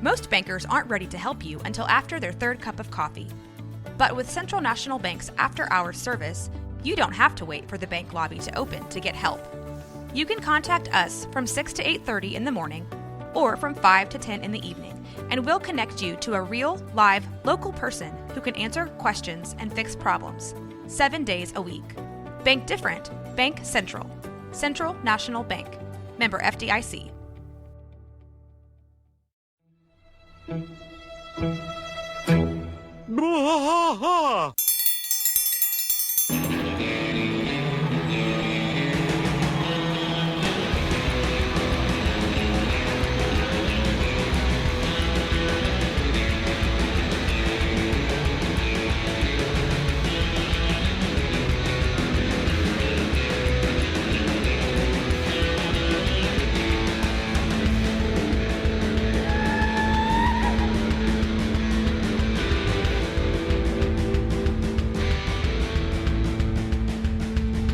Most bankers aren't ready to help you until after their third cup of coffee. But with Central National Bank's after-hours service, you don't have to wait for the bank lobby to open to get help. You can contact us from 6 to 8:30 in the morning or from 5 to 10 in the evening, and we'll connect you to a real, live, local person who can answer questions and fix problems 7 days a week. Bank different. Bank Central. Central National Bank. Member FDIC. Bwaaa!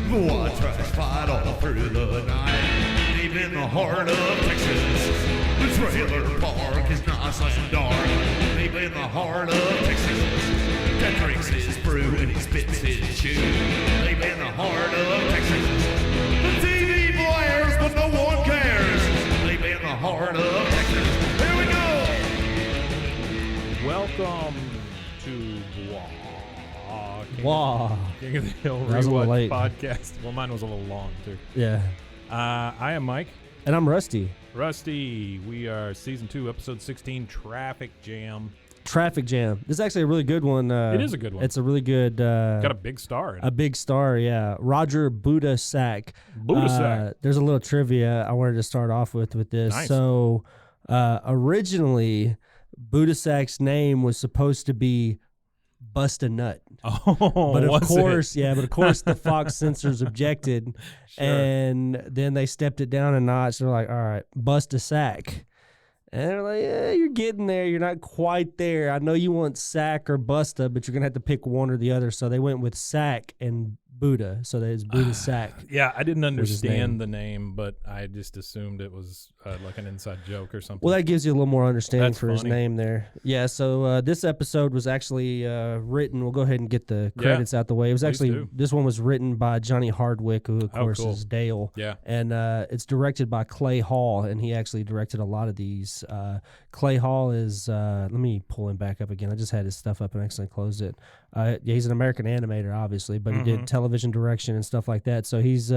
Bwaaa trash fight all through the night, deep in the heart of Texas. The trailer park is nice and dark, deep in the heart of Texas. That drinks his brew and he spits his chew, deep in the heart of Texas. The TV blares, but no one cares, deep in the heart of Texas. Here we go! Welcome to Bwaaa. Wow. King of the Hill That was a little Rewatch late. podcast. Well, mine was a little long, too. Yeah. I am Mike. And I'm Rusty. Rusty. We are Season 2, Episode 16, Traffic Jam. Traffic Jam. This is actually a really good one. It is a good one. It's a really good... Got a big star in it. a big star, yeah. Roger Boudda Sac. Boudda Sac. There's a little trivia I wanted to start off with this. Nice. So, originally, Boudda Sac's name was supposed to be Bust a Nut. Oh, But of was course, it? yeah, but of course the Fox censors objected, Sure. and then they stepped it down a notch. They're like, all right, Bust a Sac. And they're like, yeah, you're getting there. You're not quite there. I know you want Sac or Busta, but you're going to have to pick one or the other. So they went with Sac and Buddha. So there's Boudda Sac. Yeah, I didn't was his name. understand the name, but I just assumed it was like an inside joke or something. Well, that gives you a little more understanding That's for his funny. name there. Yeah, so this episode was actually written. We'll go ahead and get the credits out the way. It was Please actually, do. this one was written by Johnny Hardwick, who, of course, cool. is Dale. Yeah. And it's directed by Klay Hall, and he actually directed a lot of these. Klay Hall is, let me pull him back up again. I just had his stuff up and accidentally closed it. Yeah, he's an American animator, obviously, but he did television direction and stuff like that. So he's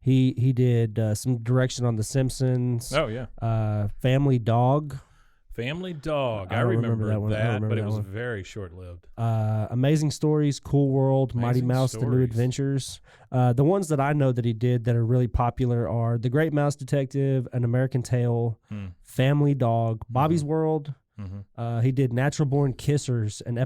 he did some direction on The Simpsons. Oh, yeah. Family Dog. Family Dog. I I don't remember remember that one. I don't that, remember but it that was one. very short-lived. Amazing Stories, Cool World, Mighty Amazing Mouse, The New Stories. Adventures. The ones that I know that he did that are really popular are The Great Mouse Detective, An American Tale, Family Dog, Bobby's World. He did Natural Born Kissers, an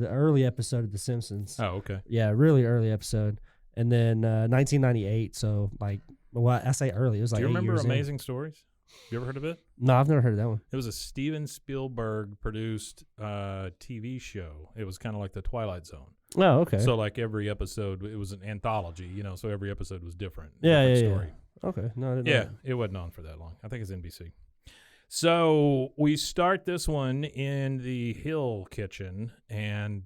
early episode of The Simpsons. Oh, okay. Yeah, really early episode. And then 1998, so like, well, I say early. It was like Do you 8 remember years in. Amazing Stories? You ever heard of it? No, I've never heard of that one. It was a Steven Spielberg produced TV show. It was kind of like the Twilight Zone. Oh, okay. So like every episode, it was an anthology, so every episode was different. Yeah, different yeah. story. Okay. No, I didn't know Yeah, that. it wasn't on for that long. I think it's NBC. So we start this one in the Hill kitchen, and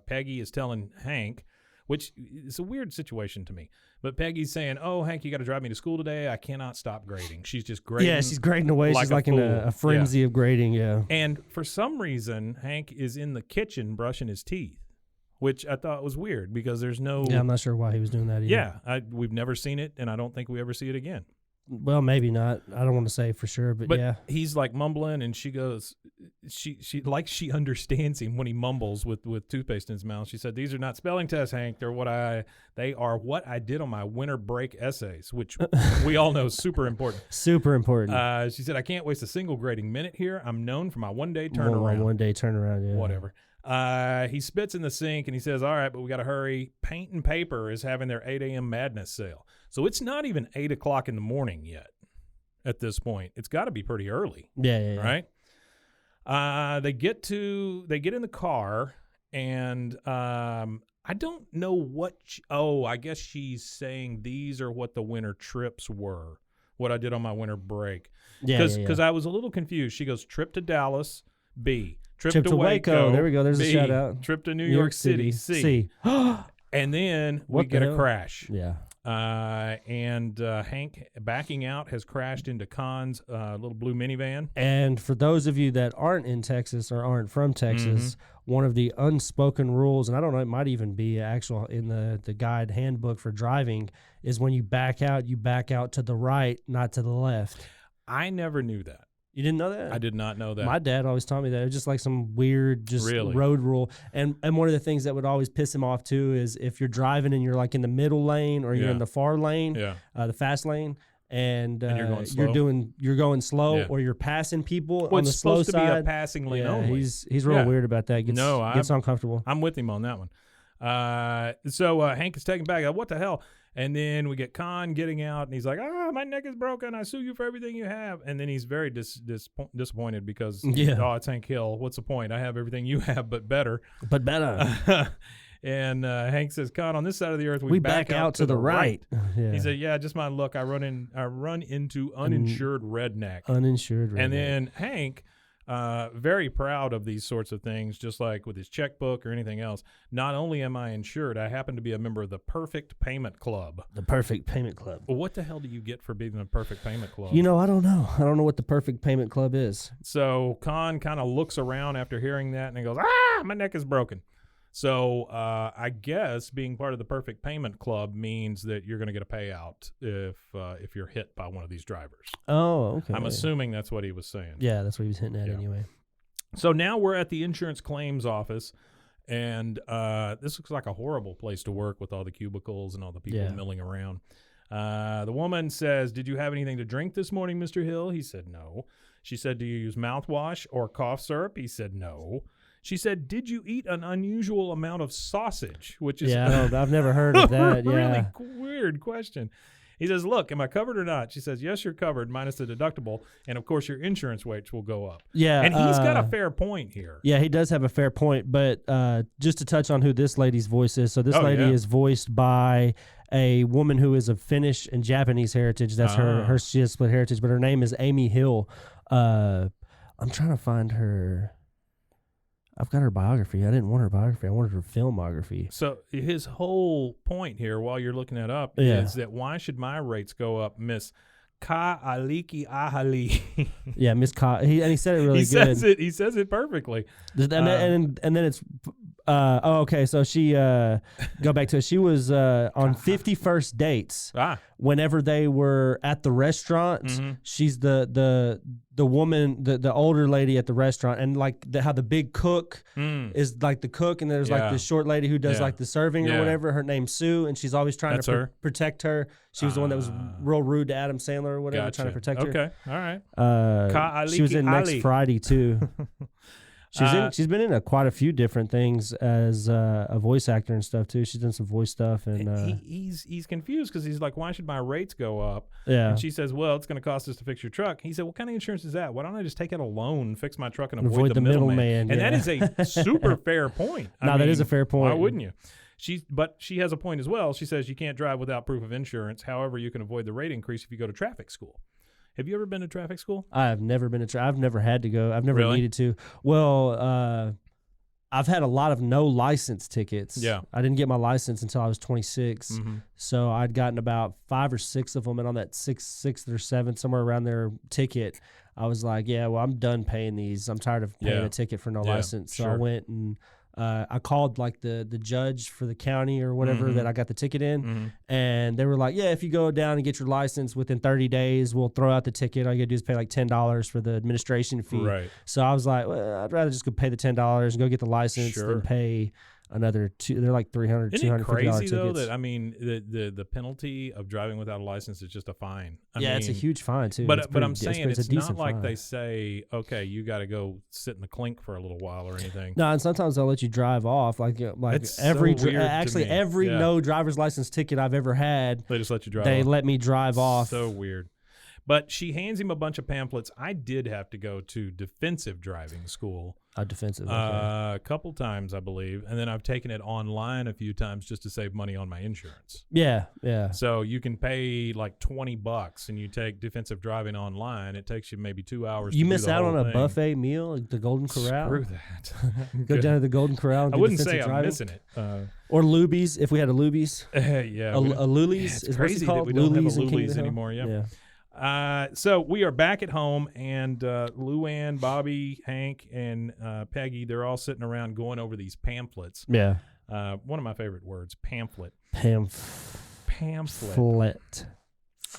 Peggy is telling Hank, which is a weird situation to me. But Peggy's saying, "Oh, Hank, you got to drive me to school today. I cannot stop grading." She's just grading. Yeah, she's grading away. like She's a like in fool. a frenzy of grading, yeah. And for some reason, Hank is in the kitchen brushing his teeth, which I thought was weird because there's no. Yeah, I'm not sure why he was doing that either. Yeah, we've never seen it, and I don't think we ever see it again. Well, maybe not. I don't want to say for sure, but yeah. He's like mumbling, and she goes, she understands him when he mumbles with toothpaste in his mouth. She said, "These are not spelling tests, Hank. They are what I did on my winter break essays," which we all know is super important. Super important. She said, "I can't waste a single grading minute here. I'm known for my one-day turnaround." One day turnaround, yeah. Whatever. He spits in the sink and he says, "All right, but we got to hurry. Paint and Paper is having their 8 a.m. madness sale." So it's not even 8 o'clock in the morning yet at this point. It's got to be pretty early. Yeah. Right? They get in the car, and I don't know what. I guess she's saying these are what the winter trips were, what I did on my winter break. Because I was a little confused. She goes, trip to Dallas, B. Trip to Waco. There we go. There's B. a shout out. Trip to New York City, C. And then we get a crash. Yeah. And Hank, backing out, has crashed into Khan's little blue minivan. And for those of you that aren't in Texas or aren't from Texas, one of the unspoken rules, and I don't know, it might even be actual in the guide handbook for driving, is when you back out to the right, not to the left. I never knew that. You didn't know that? I did not know that. My dad always taught me that. It was just like some weird road rule. And one of the things that would always piss him off too is if you're driving and you're like in the middle lane or you're in the far lane, the fast lane, and you're going slow or you're passing people on the slow side. It's supposed to be a passing lane only. He's real weird about that. Gets uncomfortable. I'm with him on that one. So Hank is taken back. What the hell? And then we get Khan getting out, and he's like, my neck is broken. I sue you for everything you have. And then he's very disappointed because, it's Hank Hill. What's the point? I have everything you have, but better. But better. And Hank says, Khan, on this side of the earth, we back out to the right. Yeah. He said, just my luck. I run into uninsured redneck. Uninsured redneck. And then Hank, very proud of these sorts of things, just like with his checkbook or anything else. Not only am I insured, I happen to be a member of the Perfect Payment Club. The Perfect Payment Club. Well, what the hell do you get for being a Perfect Payment Club? I don't know. I don't know what the Perfect Payment Club is. So Khan kind of looks around after hearing that, and he goes, my neck is broken. So I guess being part of the Perfect Payment Club means that you're going to get a payout if you're hit by one of these drivers. Oh, okay. I'm assuming that's what he was saying. Yeah, that's what he was hinting at anyway. So now we're at the insurance claims office, and this looks like a horrible place to work with all the cubicles and all the people milling around. The woman says, did you have anything to drink this morning, Mr. Hill? He said no. She said, do you use mouthwash or cough syrup? He said no. She said, did you eat an unusual amount of sausage? Which is I've never heard of that. Really weird question. He says, look, am I covered or not? She says, yes, you're covered, minus the deductible. And, of course, your insurance rates will go up. Yeah. And he's got a fair point here. Yeah, he does have a fair point. But just to touch on who this lady's voice is. So this lady is voiced by a woman who is of Finnish and Japanese heritage. That's her. She has split heritage. But her name is Amy Hill. I'm trying to find her. I've got her biography. I didn't want her biography. I wanted her filmography. So his whole point here, while you're looking that up, is that why should my rates go up, Miss Ka Aliki Ahali? Yeah, Miss Ka. He said it really good. He says it perfectly. And then it's okay. So she go back to it. She was on 51st dates. Whenever they were at the restaurant, she's the woman, the older lady at the restaurant, and like how the big cook is like the cook, and there's like the short lady who does like the serving or whatever. Her name's Sue, and she's always trying to protect her. She was the one that was real rude to Adam Sandler or whatever, trying to protect her. Okay, all right. She was in Next Friday too. She's been in quite a few different things as a voice actor and stuff too. She's done some voice stuff, and he's confused because he's like, why should my rates go up? Yeah. And she says, well, it's going to cost us to fix your truck. He said, what kind of insurance is that? Why don't I just take out a loan, fix my truck, and avoid the middleman? And that is a super fair point. That is a fair point. Why wouldn't you? But she has a point as well. She says you can't drive without proof of insurance. However, you can avoid the rate increase if you go to traffic school. Have you ever been to traffic school? I've never been to I've never had to go. I've never needed to. Well, I've had a lot of no license tickets. Yeah. I didn't get my license until I was 26. So I'd gotten about 5 or 6 of them, and on that sixth or seventh, somewhere around there, ticket, I was like, yeah, well, I'm done paying these. I'm tired of paying a ticket for no license. So I went and I called like the judge for the county or whatever that I got the ticket in, and they were like, yeah, if you go down and get your license within 30 days, we'll throw out the ticket. All you gotta do is pay like $10 for the administration fee. Right. So I was like, well, I'd rather just go pay the $10 and go get the license than pay another they're like $300, Isn't $250 it crazy tickets. though that the penalty of driving without a license is just a fine? I mean, it's a huge fine too. But I'm saying it's not like fine. they say, okay, you got to go sit in the clink for a little while or anything. No, and sometimes they'll let you drive off. Like That's every so weird every no driver's license ticket I've ever had, they just let you drive. They off. let me drive off. So weird. But she hands him a bunch of pamphlets. I did have to go to defensive driving school. Defensive. Okay. A couple times, I believe. And then I've taken it online a few times just to save money on my insurance. Yeah. So you can pay like $20 and you take defensive driving online. It takes you maybe 2 hours. You to miss do the out whole on a thing. buffet meal at the Golden Corral. Screw that. Go down to the Golden Corral and I do wouldn't defensive say I'm driving. missing it. Or Luby's, if we had a Luby's. Yeah. A we don't- Luly's it's is crazy called. that we don't have a Luly's in King of Luly's the Hill? anymore. Yeah. So we are back at home, and Luann, Bobby, Hank, and Peggy, they're all sitting around going over these pamphlets. Yeah. One of my favorite words, pamphlet. Pamphlet.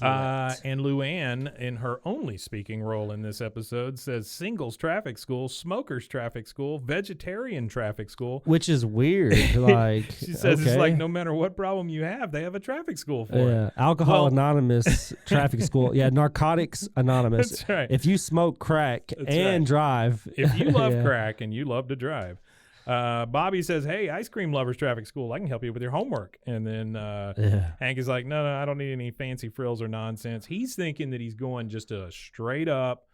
And Luann, in her only speaking role in this episode, says singles traffic school, smokers traffic school, vegetarian traffic school. Which is weird. Like She says it's okay. like no matter what problem you have, they have a traffic school for it. Yeah, Alcohol Well- Anonymous traffic school. Yeah, Narcotics Anonymous. That's right. If you smoke crack That's and right. drive, If you love yeah. crack and you love to drive. Bobby says, hey, ice cream lovers traffic school, I can help you with your homework. And then Yeah. Hank is like, no, I don't need any fancy frills or nonsense. He's thinking that he's going just a straight up,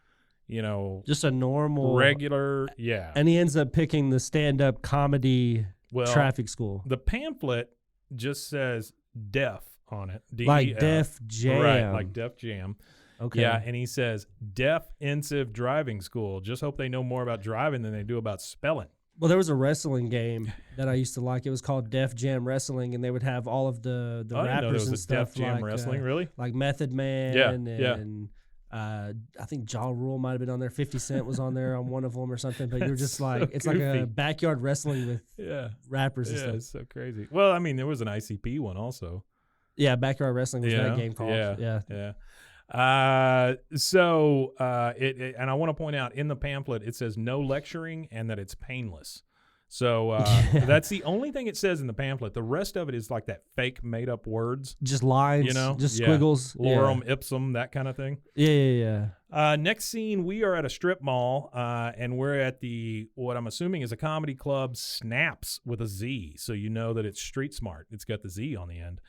Just a normal regular, yeah. And he ends up picking the stand-up comedy Well, traffic school, the pamphlet just says deaf on it. like DEF. Def Jam. Right, like Def Jam. Okay. Yeah, and he says defensive driving school. Just hope they know more about driving than they do about spelling. Well, there was a wrestling game that I used to like. It was called Def Jam Wrestling, and they would have all of the I didn't know there rappers was and a stuff Def Jam like wrestling, really? like Method Man Yeah, and I think Ja Rule might have been on there. 50 Cent was on there on one of them or something. But you were just like, so it's like goofy. a backyard wrestling with Yeah. rappers and Yeah, stuff. it's so crazy. Well, I mean, there was an ICP one also. Yeah, backyard wrestling was You that know? game called. Yeah. So and I want to point out in the pamphlet it says no lecturing and that it's painless. So that's the only thing it says in the pamphlet. The rest of it is like that fake made up words. Just lines, just squiggles. Lorem ipsum, that kind of thing. Yeah. Next scene, we are at a strip mall, and we're at what I'm assuming is a comedy club, Snaps with a Z. So you know that it's street smart. It's got the Z on the end.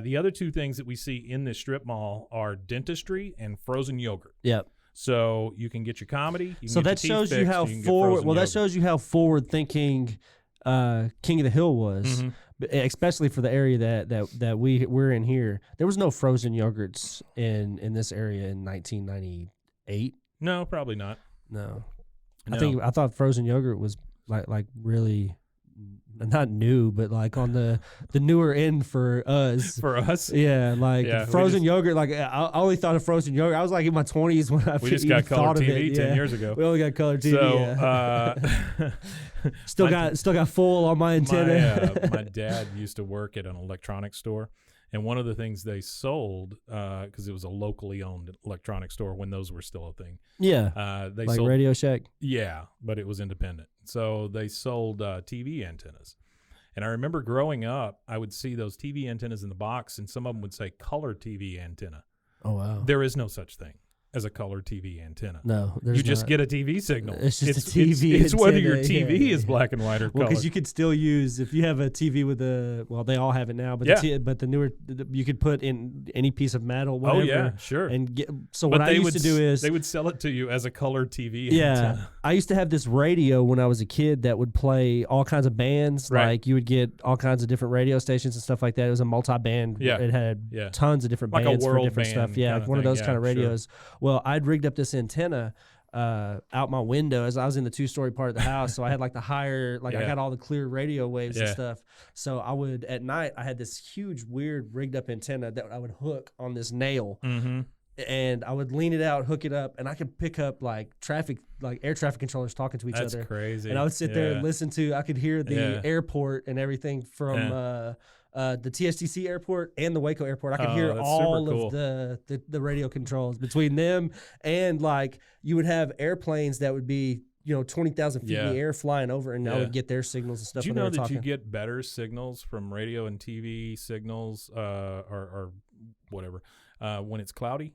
The other two things that we see in this strip mall are dentistry and frozen yogurt. Yep. So you can get your comedy. You can So get that your teeth shows you fixed, how can get forward. frozen Well, that yogurt. shows you how forward thinking King of the Hill was, especially for the area that we're in here. There was no frozen yogurts in this area in 1998. No, probably not. No. No. I thought frozen yogurt was like really not new, but like on the newer end for us. For us, Yeah, like Yeah, we frozen just- yogurt. Like I only thought of frozen yogurt. I was like in my 20s when I we just even got color thought of TV it. 10 Yeah. years ago. We only got color TV. So yeah. Still got full on my antenna. my dad used to work at an electronics store, and one of the things they sold, because it was a locally owned electronics store when those were still a thing. Yeah, They like sold, Radio Shack. yeah, but it was independent. So they sold TV antennas. And I remember growing up, I would see those TV antennas in the box, and some of them would say color TV antenna. Oh wow. There is no such thing as a color TV antenna. No, there's You just not. get a TV signal. It's just a TV It's whether your antenna, TV yeah, is yeah. black and white or Well, color. because you could still use if you have a TV with they all have it now, but Yeah. but the newer you could put in any piece of metal, whatever. Oh yeah, sure. And get so But what I used to do is they would sell it to you as a color TV yeah, antenna. I used to have this radio when I was a kid that would play all kinds of bands. Right. Like you would get all kinds of different radio stations and stuff like that. It was a multi-band. Yeah. It had Yeah. tons of different Like a bands for world different band stuff. Yeah, kinda one of thing. those Yeah, kind of sure. radios. Well, I'd rigged up this antenna out my window as I was in the 2-story part of the house. So I had like the higher, I Yeah. got all the clear radio waves and Yeah. stuff. So I would, at night, I had this huge, weird rigged up antenna that I would hook on this nail. Mm-hmm. And I would lean it out, hook it up, and I could pick up like traffic, like air traffic controllers talking to each That's other. crazy. And I would sit there and listen to. I could hear the Yeah. airport and everything from the TSTC airport and the Waco airport. I could Oh, hear that's all super cool. of the radio controls between them, and like you would have airplanes that would be 20,000 feet in the Yeah. air flying over, and I Yeah. would get their signals and stuff. Do you when they know were that talking. you get better signals from radio and TV signals or whatever when it's cloudy?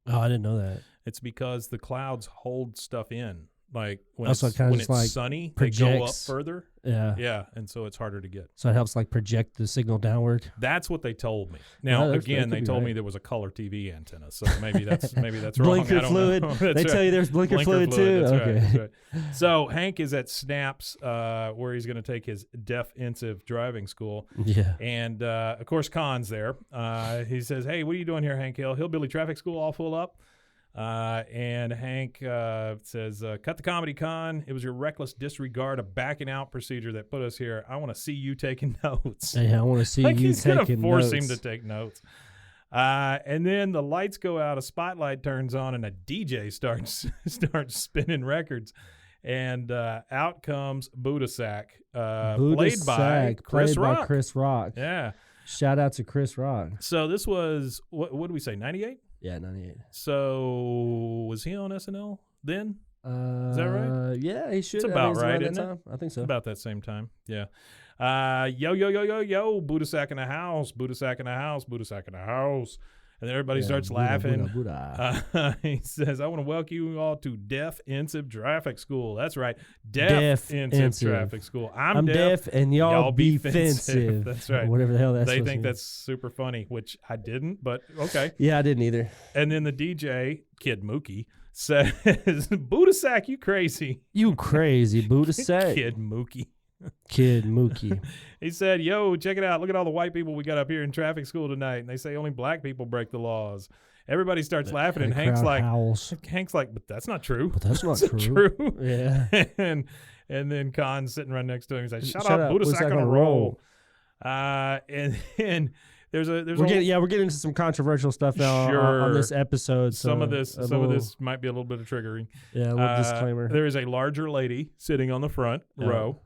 Oh, I didn't know that. It's because the clouds hold stuff in. Like when Also, it's, it kinda when just, it's like, sunny, they go up projects. further. Yeah. Yeah, and so it's harder to get. So it helps like project the signal downward. That's what they told me. Now, that again, could they be told right. me there was a color TV antenna, so maybe that's wrong. Blinker I don't fluid. know. They That's tell right. you there's blinker fluid too. That's Okay. right, that's right. So Hank is at Snaps, where he's going to take his defensive driving school. Yeah. And, of course, Con's there. He says, hey, what are you doing here, Hank Hill? Hillbilly traffic school all full up? And Hank says, cut the comedy, Con. It was your reckless disregard of backing out procedure that put us here. I want to see you taking notes. Yeah, I want to see Like you he's going to taking force notes. him to take notes. And then the lights go out, a spotlight turns on, and a DJ starts spinning records. And out comes Boudda Sac, Boudda played by Sac, Chris played by Rock. Chris Rock. Yeah. Shout out to Chris Rock. So this was, what did we say, 98? Yeah, 98. So was he on SNL then? Is that right? Yeah, he should. It's I about think it's right, around that isn't it? time. I think so. About that same time. Yeah. Yo, Boudda Sac in the house, Boudda Sac in the house, Boudda Sac in the house. And then everybody starts laughing. Buddha. He says, I want to welcome you all to Defensive Traffic School. That's right. Defensive Traffic School. I'm deaf and y'all be defensive. offensive. That's right. Whatever the hell that's They supposed think to that's super funny, which I didn't, but okay. Yeah, I didn't either. And then the DJ, Kid Mookie, says, Boudda Sac, you crazy. You crazy, Buddha Sac. Kid Mookie. Kid Mookie. He said, yo, check it out. Look at all the white people we got up here in traffic school tonight. And they say only black people break the laws. Everybody starts laughing, and The Hank's crowd like, howls. but that's not true. But that's not That's true. true. Yeah. and then Con's sitting right next to him. He's like, shut Shut up, up, Boudda Sac on a roll. And there's a We're getting into some controversial stuff now on this episode. some of so this might be a little bit of triggering. Yeah, a little disclaimer. There is a larger lady sitting on the front row.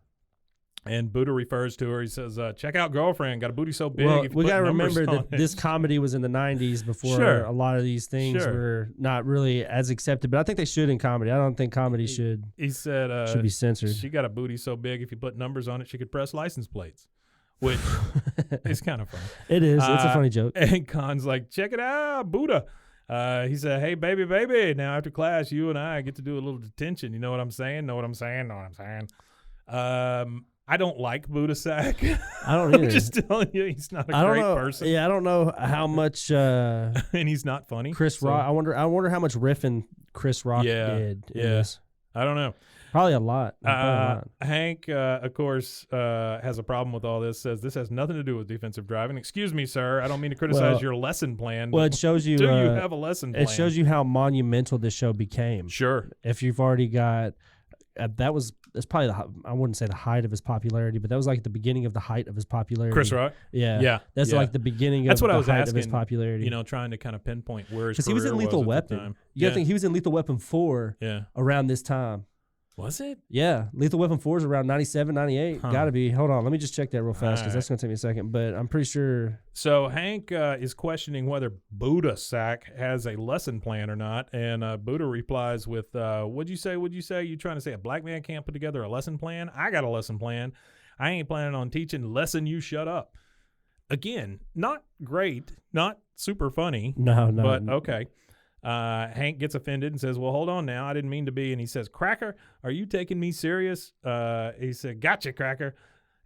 And Boudda refers to her. He says, check out girlfriend. Got a booty so big. Well, if you we put got to numbers remember on that it. this comedy was in the 90s before Sure. a lot of these things Sure. were not really as accepted. But I think they should in comedy. I don't think comedy should He said, be censored. she got a booty so big, if you put numbers on it, she could press license plates, which is kind of funny. It is. It's a funny joke. And Con's like, check it out, Boudda. He said, hey, baby, now after class, you and I get to do a little detention. You know what I'm saying? Know what I'm saying? I don't like Boudda Sac. I don't I'm either. just telling you, he's not a I don't great know. person. Yeah, I don't know how much And he's not funny. Chris so- Rock. I wonder how much riffing Chris Rock did. in this. I don't know. Probably a lot. Hank, of course, has a problem with all this, says this has nothing to do with defensive driving. Excuse me, sir. I don't mean to criticize Well- your lesson plan. Well, but it shows you. do you have a lesson plan? It shows you how monumental this show became. Sure. If you've already got, that's probably I wouldn't say the height of his popularity, but that was like the beginning of the height of his popularity. Chris Rock? Yeah. Yeah. That's yeah. like the beginning That's of what the I was height asking, of his popularity. You know, trying to kind of pinpoint where his because career he was in Lethal at the Weapon. time. You got to think he was in Lethal Weapon 4 Yeah. around this time. Was it? Yeah, Lethal Weapon 4 is around 97, 98. Huh. Got to be. Hold on, let me just check that real fast because All that's going to take me a second. But I'm pretty sure. So Hank is questioning whether Boudda Sac has a lesson plan or not, and Boudda replies with, "What'd you say? What'd you say? You trying to say a black man can't put together a lesson plan? I got a lesson plan. I ain't planning on teaching. Lesson you shut up." Again, not great, not super funny. No. But okay. Hank gets offended and says, well, hold on now. I didn't mean to be. And he says, Cracker, are you taking me serious? He said, gotcha, Cracker.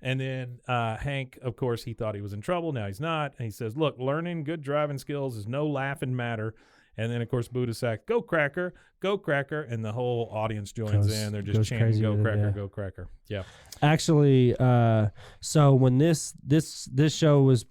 And then Hank, of course, he thought he was in trouble. Now he's not. And he says, look, learning good driving skills is no laughing matter. And then, of course, Boudda Sac, go Cracker, go Cracker. And the whole audience joins in. They're just goes chanting, crazy go with it, Cracker, yeah. go Cracker. Yeah. Actually, so when this show was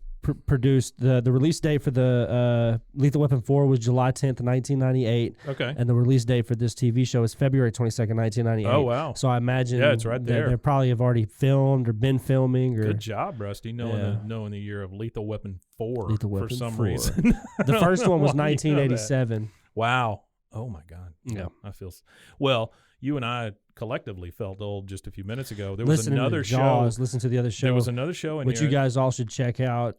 produced, the release date for the Lethal Weapon 4 was July 10th, 1998. Okay. And the release date for this TV show is February 22nd, 1998. Oh, wow. So I imagine Yeah, it's right there. They probably have already filmed or been filming. Or Good job, Rusty, knowing Yeah. the year of Lethal Weapon 4 Lethal for Weapon some 4. reason. The first one was Why do you know that? 1987. Wow. Oh, my God. Yeah. I feel well, you and I collectively felt old just a few minutes ago. There was Listening another to Jaws, show. listen to the other show. There was another show in which here. you guys all should check out.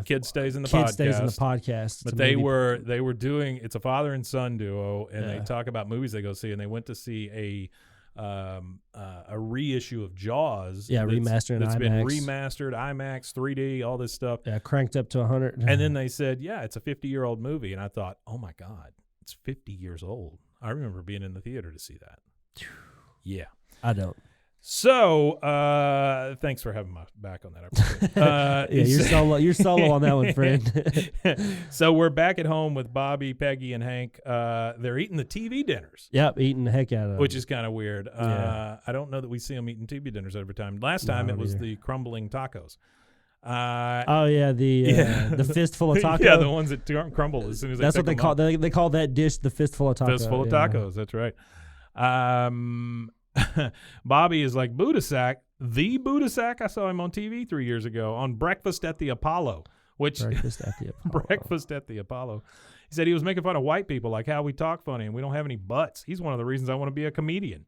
Kid Stays in the Kid Podcast. Stays in the Podcast. It's But a they movie. were doing, it's a father and son duo, and they Yeah. talk about movies they go see, and they went to see a reissue of Jaws. Yeah, that's- remastered in That's been IMAX. remastered, IMAX, 3D, all this stuff. Yeah, cranked up to 100. And then they said, yeah, it's a 50-year-old movie. And I thought, oh, my God, it's 50 years old. I remember being in the theater to see that. Yeah. I don't. So, thanks for having my back on that episode. Yeah, you're solo on that one, friend. So we're back at home with Bobby, Peggy, and Hank. They're eating the TV dinners. Yep, eating the heck out of them. Which is kind of weird. Yeah. I don't know that we see them eating TV dinners every time. Last time it was the crumbling tacos. The fistful of tacos. Yeah, the ones that crumble as soon as that's what they call. They call that dish the fistful of tacos. Fistful of tacos. That's right. Bobby is like Boudda Sac, the Boudda Sac. I saw him on TV 3 years ago on Breakfast at the Apollo. Breakfast at the Apollo. He said he was making fun of white people, like how we talk funny and we don't have any butts. He's one of the reasons I want to be a comedian.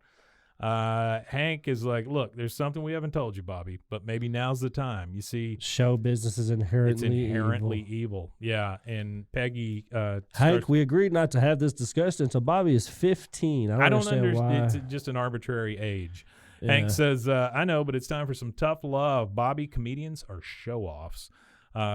Hank is like, look, there's something we haven't told you, Bobby, but maybe now's the time. You see, show business is inherently evil. Yeah, and Peggy. Hank, we agreed not to have this discussion until Bobby is 15. I don't understand why. It's just an arbitrary age. Yeah. Hank says, I know, but it's time for some tough love. Bobby, comedians are show-offs.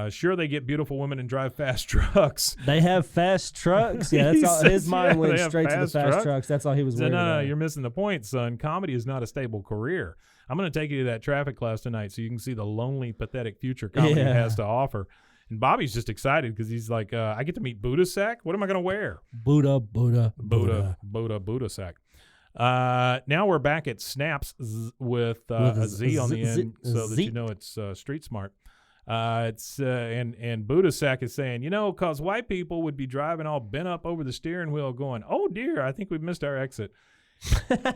Sure, they get beautiful women and drive fast trucks. They have fast trucks? Yeah, that's all. His mind went straight to the fast trucks. That's all he was worried about. No, you're missing the point, son. Comedy is not a stable career. I'm going to take you to that traffic class tonight so you can see the lonely, pathetic future comedy has to offer. And Bobby's just excited because he's like, I get to meet Boudda Sac? What am I going to wear? Boudda Sac. Now we're back at Snaps with a Z on the end so that you know it's street smart. And Boudda Sac is saying, because white people would be driving all bent up over the steering wheel going, oh, dear, I think we've missed our exit. That's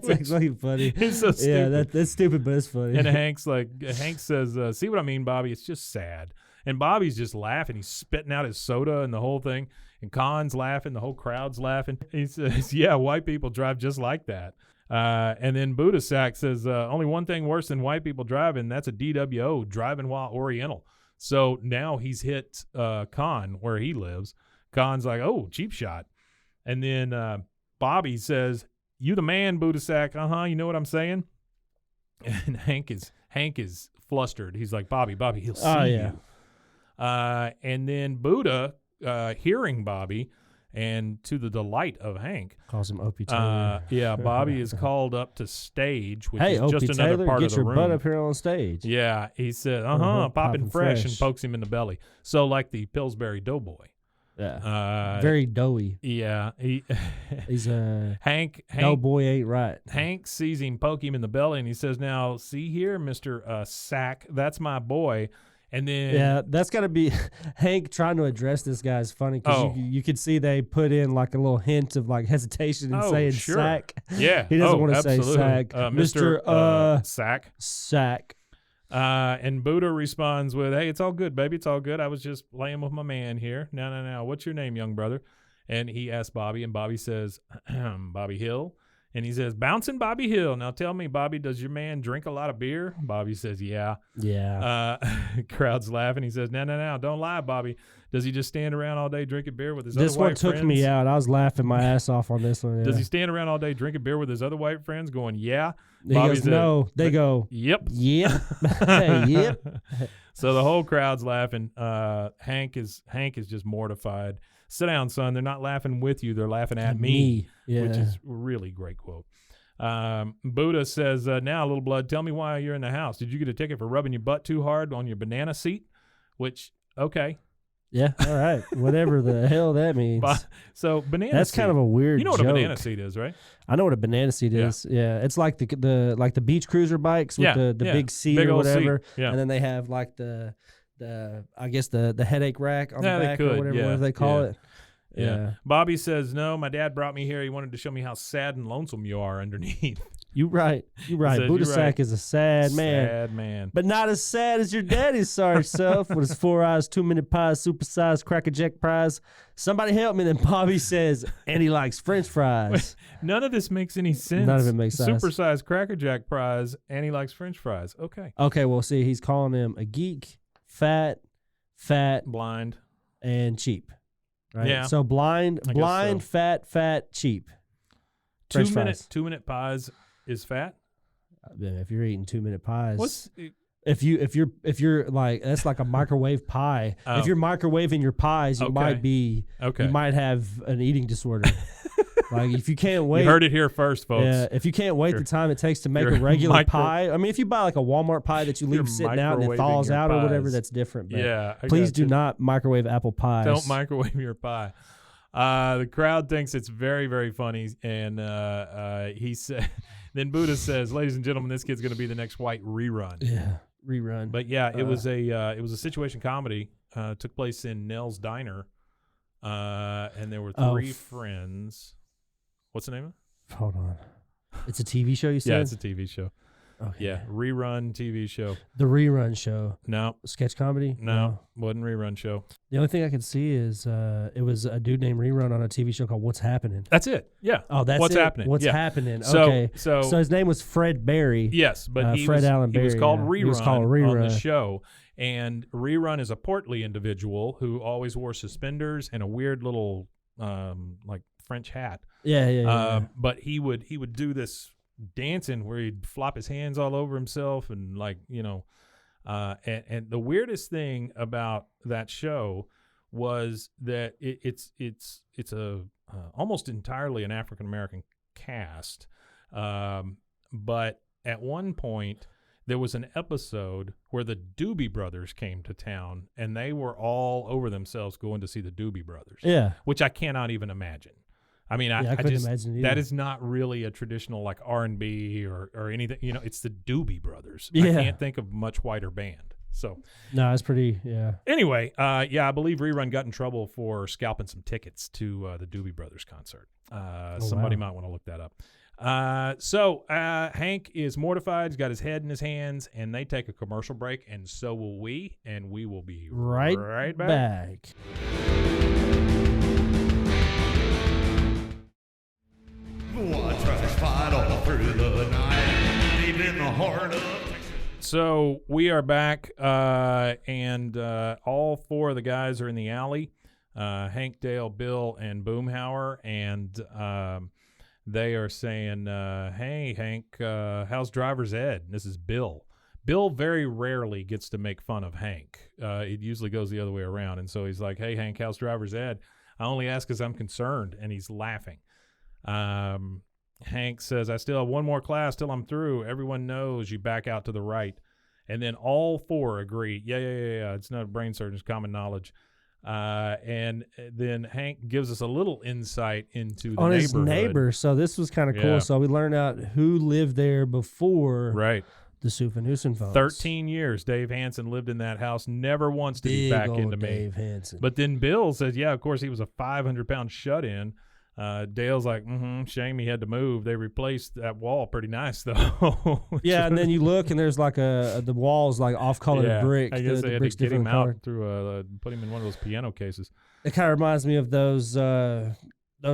actually funny. It's so stupid. Yeah, that's stupid, but it's funny. And Hank says, see what I mean, Bobby? It's just sad. And Bobby's just laughing. He's spitting out his soda and the whole thing. And Con's laughing. The whole crowd's laughing. He says, yeah, white people drive just like that. And then Boudda Sac says, only one thing worse than white people driving, that's a DWO, driving while Oriental. So now he's hit Con where he lives. Con's like, oh, cheap shot. And then Bobby says, you the man, Boudda Sac. You know what I'm saying? And Hank is flustered. He's like, Bobby, he'll see you. And then Boudda, hearing Bobby, and to the delight of Hank, calls him Opie Taylor. Bobby is called up to stage, which is Opie just another Taylor, part get of the your room. butt up here on stage. Yeah, he said, popping fresh, and pokes him in the belly. So like the Pillsbury Doughboy. Yeah, very doughy. Yeah, he's Hank. Doughboy ain't right. Hank sees him poke him in the belly, and he says, "Now, see here, Mr. Sack, that's my boy." And then that's got to be Hank trying to address this guy is funny because you could see they put in like a little hint of like hesitation in saying sack. Yeah, he doesn't want to say sack. Mr. Sack. Sack. And Boudda responds with, "Hey, it's all good, baby. It's all good. I was just playing with my man here. Now. What's your name, young brother?" And he asks Bobby, and Bobby says, "Bobby Hill." And he says, "Bouncing Bobby Hill. Now tell me, Bobby, does your man drink a lot of beer?" Bobby says, "Yeah." Yeah. Crowd's laughing. He says, No. Don't lie, Bobby. Does he just stand around all day drinking beer with his other white friends? This one took me out. I was laughing my ass off on this one. Yeah. Does he stand around all day drinking beer with his other white friends going, yeah? He goes, no. They go, yep. Yep. Yep. So the whole crowd's laughing. Hank is just mortified. Sit down, son. They're not laughing with you. They're laughing at me. Yeah. Which is a really great quote. Boudda says, now, little blood, tell me why you're in the house. Did you get a ticket for rubbing your butt too hard on your banana seat? Which, okay. Yeah, all right. Whatever the hell that means. So banana That's seat. Kind of a weird You know what joke. a banana seat is, right? I know what a banana seat is. Yeah. It's like the beach cruiser bikes with the big seat big or old whatever. Seat. Yeah. And then they have like the headache rack on the back or whatever they call it. Yeah. Bobby says, no, my dad brought me here. He wanted to show me how sad and lonesome you are underneath. You're right. Boudda Sac is a sad man. But not as sad as your daddy's sorry self with his 4 eyes, 2-minute pies, supersized Cracker Jack prize. Somebody help me. Then Bobby says, and he likes French fries. Wait, none of this makes any sense. None of it makes sense. Supersized Cracker Jack prize, and he likes French fries. Okay. Okay, well, see, he's calling him a geek, fat, blind, and cheap. Right? Yeah. So blind, so. fat, cheap. French fries. 2-minute pies is fat. If you're eating 2-minute pies, if you're like, that's like a microwave pie. If you're microwaving your pies, you might have an eating disorder. Like if you can't wait, You heard it here first, folks. yeah, if you can't wait the time it takes to make a regular pie. I mean, if you buy like a Walmart pie that you leave sitting out and it thaws microwaving out your or whatever, pies. that's different. But Yeah, I please do gotcha. not microwave apple pies. Don't microwave your pie. The crowd thinks it's very, very funny, and he said. Then Boudda says, "Ladies and gentlemen, this kid's going to be the next White rerun." Yeah, rerun. But yeah, it was a situation comedy. Took place in Nell's Diner, and there were three friends. What's the name of it? Hold on. It's a TV show, you said? Yeah, it's a TV show. Okay. Yeah, rerun TV show. The rerun show. No, Sketch comedy? no, wasn't rerun show. The only thing I could see is it was a dude named Rerun on a TV show called What's Happening. That's it. Yeah. Oh, that's What's it? happening? What's Yeah. happening? So- Okay. so- his name was Fred Berry. Yes, but he Fred was Allen he was Berry, called yeah. Rerun He was called on Rerun. the show, and Rerun is a portly individual who always wore suspenders and a weird little like French hat. Yeah. But he would do this dancing where he'd flop his hands all over himself and and the weirdest thing about that show was that it's a almost entirely an African American cast, but at one point there was an episode where the Doobie Brothers came to town and they were all over themselves going to see the Doobie Brothers. Yeah. Which I cannot even imagine. I mean, I couldn't imagine it that either. is not really a traditional like R&B or anything. It's the Doobie Brothers. I Yeah. can't think of a much whiter band. So No, it's pretty, yeah. anyway, I believe Rerun got in trouble for scalping some tickets to the Doobie Brothers concert. Somebody might want to look that up. So Hank is mortified. He's got his head in his hands, and they take a commercial break, and so will we, and we will be right back. Bwaaa trash fight all through the night, deep in the heart of Texas. So we are back, and all four of the guys are in the alley. Hank, Dale, Bill, and Boomhauer, and they are saying, "Hey, Hank, how's driver's ed?" And this is Bill. Bill very rarely gets to make fun of Hank. It usually goes the other way around, and so he's like, "Hey, Hank, how's driver's ed?" I only ask because I'm concerned, and he's laughing. Hank says, "I still have one more class till I'm through. Everyone knows you back out to the right." And then all four agree, yeah. It's not a brain surgeon, it's common knowledge. And then Hank gives us a little insight into the On neighborhood. his neighbor. So this was kind of cool. Yeah. So we learned out who lived there before Right. the Soofanusen folks. 13 years Dave Hansen lived in that house, never once did he Big back old into me. Dave Hansen. But then Bill says, yeah, of course he was a 500-pound shut-in. Dale's like, shame he had to move. They replaced that wall pretty nice, though. yeah, and then you look and there's like the walls like off-colored brick. I guess the they had bricks to get him different out colored. through put him in one of those piano cases. It kind of reminds me of those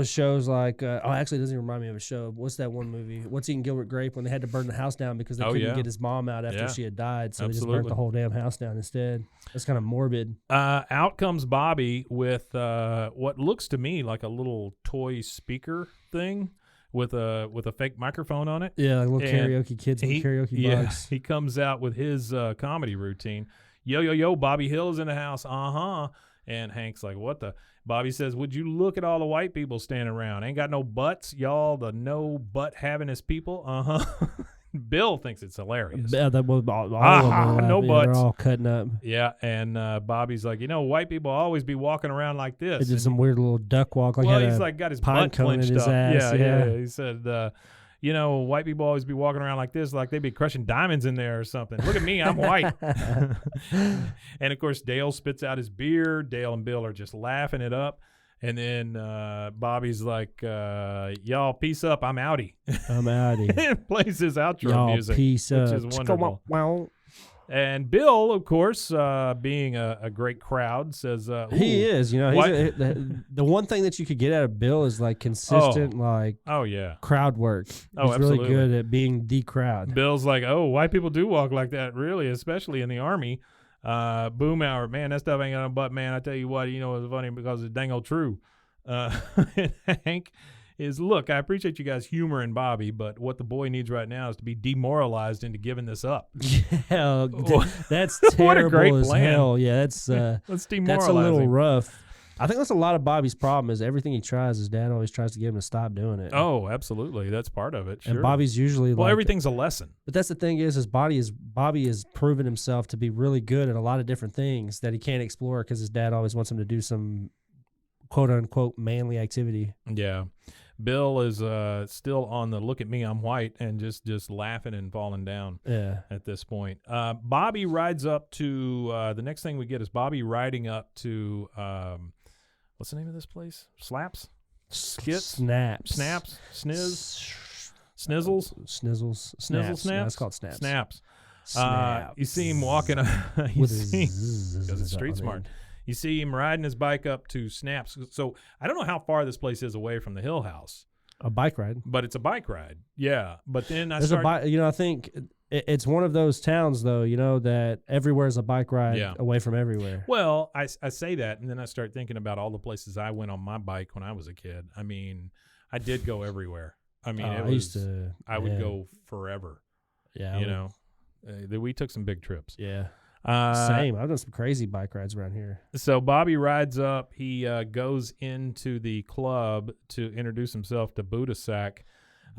shows like actually it doesn't even remind me of a show. What's that one movie? What's Eating Gilbert Grape, when they had to burn the house down because they couldn't yeah. get his mom out after Yeah. she had died, so they just Absolutely. burnt the whole damn house down instead. That's kind of morbid. Out comes Bobby with what looks to me like a little toy speaker thing with a fake microphone on it. Yeah, like little And karaoke kids with karaoke bugs. He comes out with his comedy routine. Yo, Bobby Hill is in the house. And Hank's like, what the? Bobby says, would you look at all the white people standing around? Ain't got no butts, y'all, the no butt havingest people. Bill thinks it's hilarious. Yeah, that was all of them. no Yeah, butts. They're all cutting up. Yeah, and Bobby's like, white people always be walking around like this. They did And some weird little duck walk. Like well, had he's a like got his pine butt cone in clenched his up. ass, Yeah. yeah. He said, white people always be walking around like this, like they be crushing diamonds in there or something. Look at me, I'm white. And of course, Dale spits out his beer. Dale and Bill are just laughing it up. And then Bobby's like, y'all peace up, I'm outie. I'm outie. And plays his outro Y'all music, peace which up. is wonderful. Wow. And Bill, of course, being a great crowd, says, He "Ooh, is. He's the one thing that you could get out of Bill is like consistent, like oh yeah." crowd work. Oh, He's really absolutely. good at being the crowd. Bill's like, oh, white people do walk like that, really, especially in the Army. Boomhauer, man, that stuff ain't got no butt, man. I tell you what, it's funny because it's dang old true. And Hank is, look, I appreciate you guys humoring Bobby, but what the boy needs right now is to be demoralized into giving this up. Yeah, that's What a terrible great as plan. hell. Yeah, Let's demoralize that's a little him. rough. I think that's a lot of Bobby's problem is everything he tries, his dad always tries to get him to stop doing it. Oh, absolutely. That's part of it. Sure. And Bobby's usually well, everything's a lesson. But that's the thing is Bobby has proven himself to be really good at a lot of different things that he can't explore because his dad always wants him to do some quote unquote manly activity. Yeah. Bill is still on the look at me, I'm white, and just laughing and falling down at this point. Bobby rides up to the next thing we get is Bobby riding up to what's the name of this place? Slaps? Skits? Snaps. Snizzles? Snizzles. Snaps. No, it's called snaps. Snaps. Snaps. You see him walking because it's street smart. You see him riding his bike up to Snaps. So I don't know how far this place is away from the Hill House. A bike ride. But it's a bike ride. Yeah. But then I think it's one of those towns, though, that everywhere's a bike ride away from everywhere. Well, I say that, and then I start thinking about all the places I went on my bike when I was a kid. I mean, I did go everywhere. I mean, I would go forever. Yeah. We took some big trips. Yeah. Same. I've done some crazy bike rides around here. So Bobby rides up. He goes into the club to introduce himself to Boudda Sac.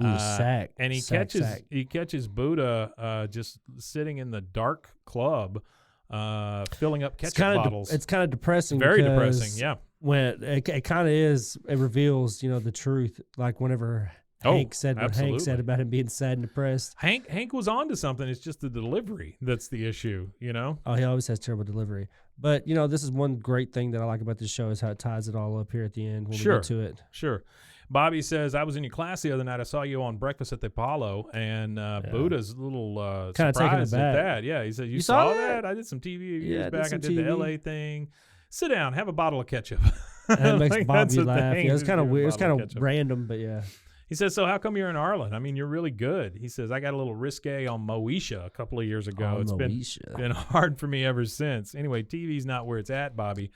Boudda Sac. And he catches Boudda just sitting in the dark club, filling up ketchup bottles. It's kind of depressing. Very depressing. Yeah. When it kind of is, it reveals the truth. Like whenever Hank said what Hank said about him being sad and depressed. Hank was on to something. It's just the delivery that's the issue, Oh, he always has terrible delivery. But, this is one great thing that I like about this show is how it ties it all up here at the end when we get to it. Sure. Bobby says, I was in your class the other night. I saw you on Breakfast at the Apollo, and Buddha's a little surprised at that. Yeah, he said, you saw that? I did some TV years back. I did the L.A. thing. Sit down. Have a bottle of ketchup. And it makes Bobby laugh. Yeah, it's kind of weird. It's kind of random, but yeah. He says, so how come you're in Arlen? I mean, you're really good. He says, I got a little risque on Moesha a couple of years ago. It's been hard for me ever since. Anyway, TV's not where it's at, Bobby.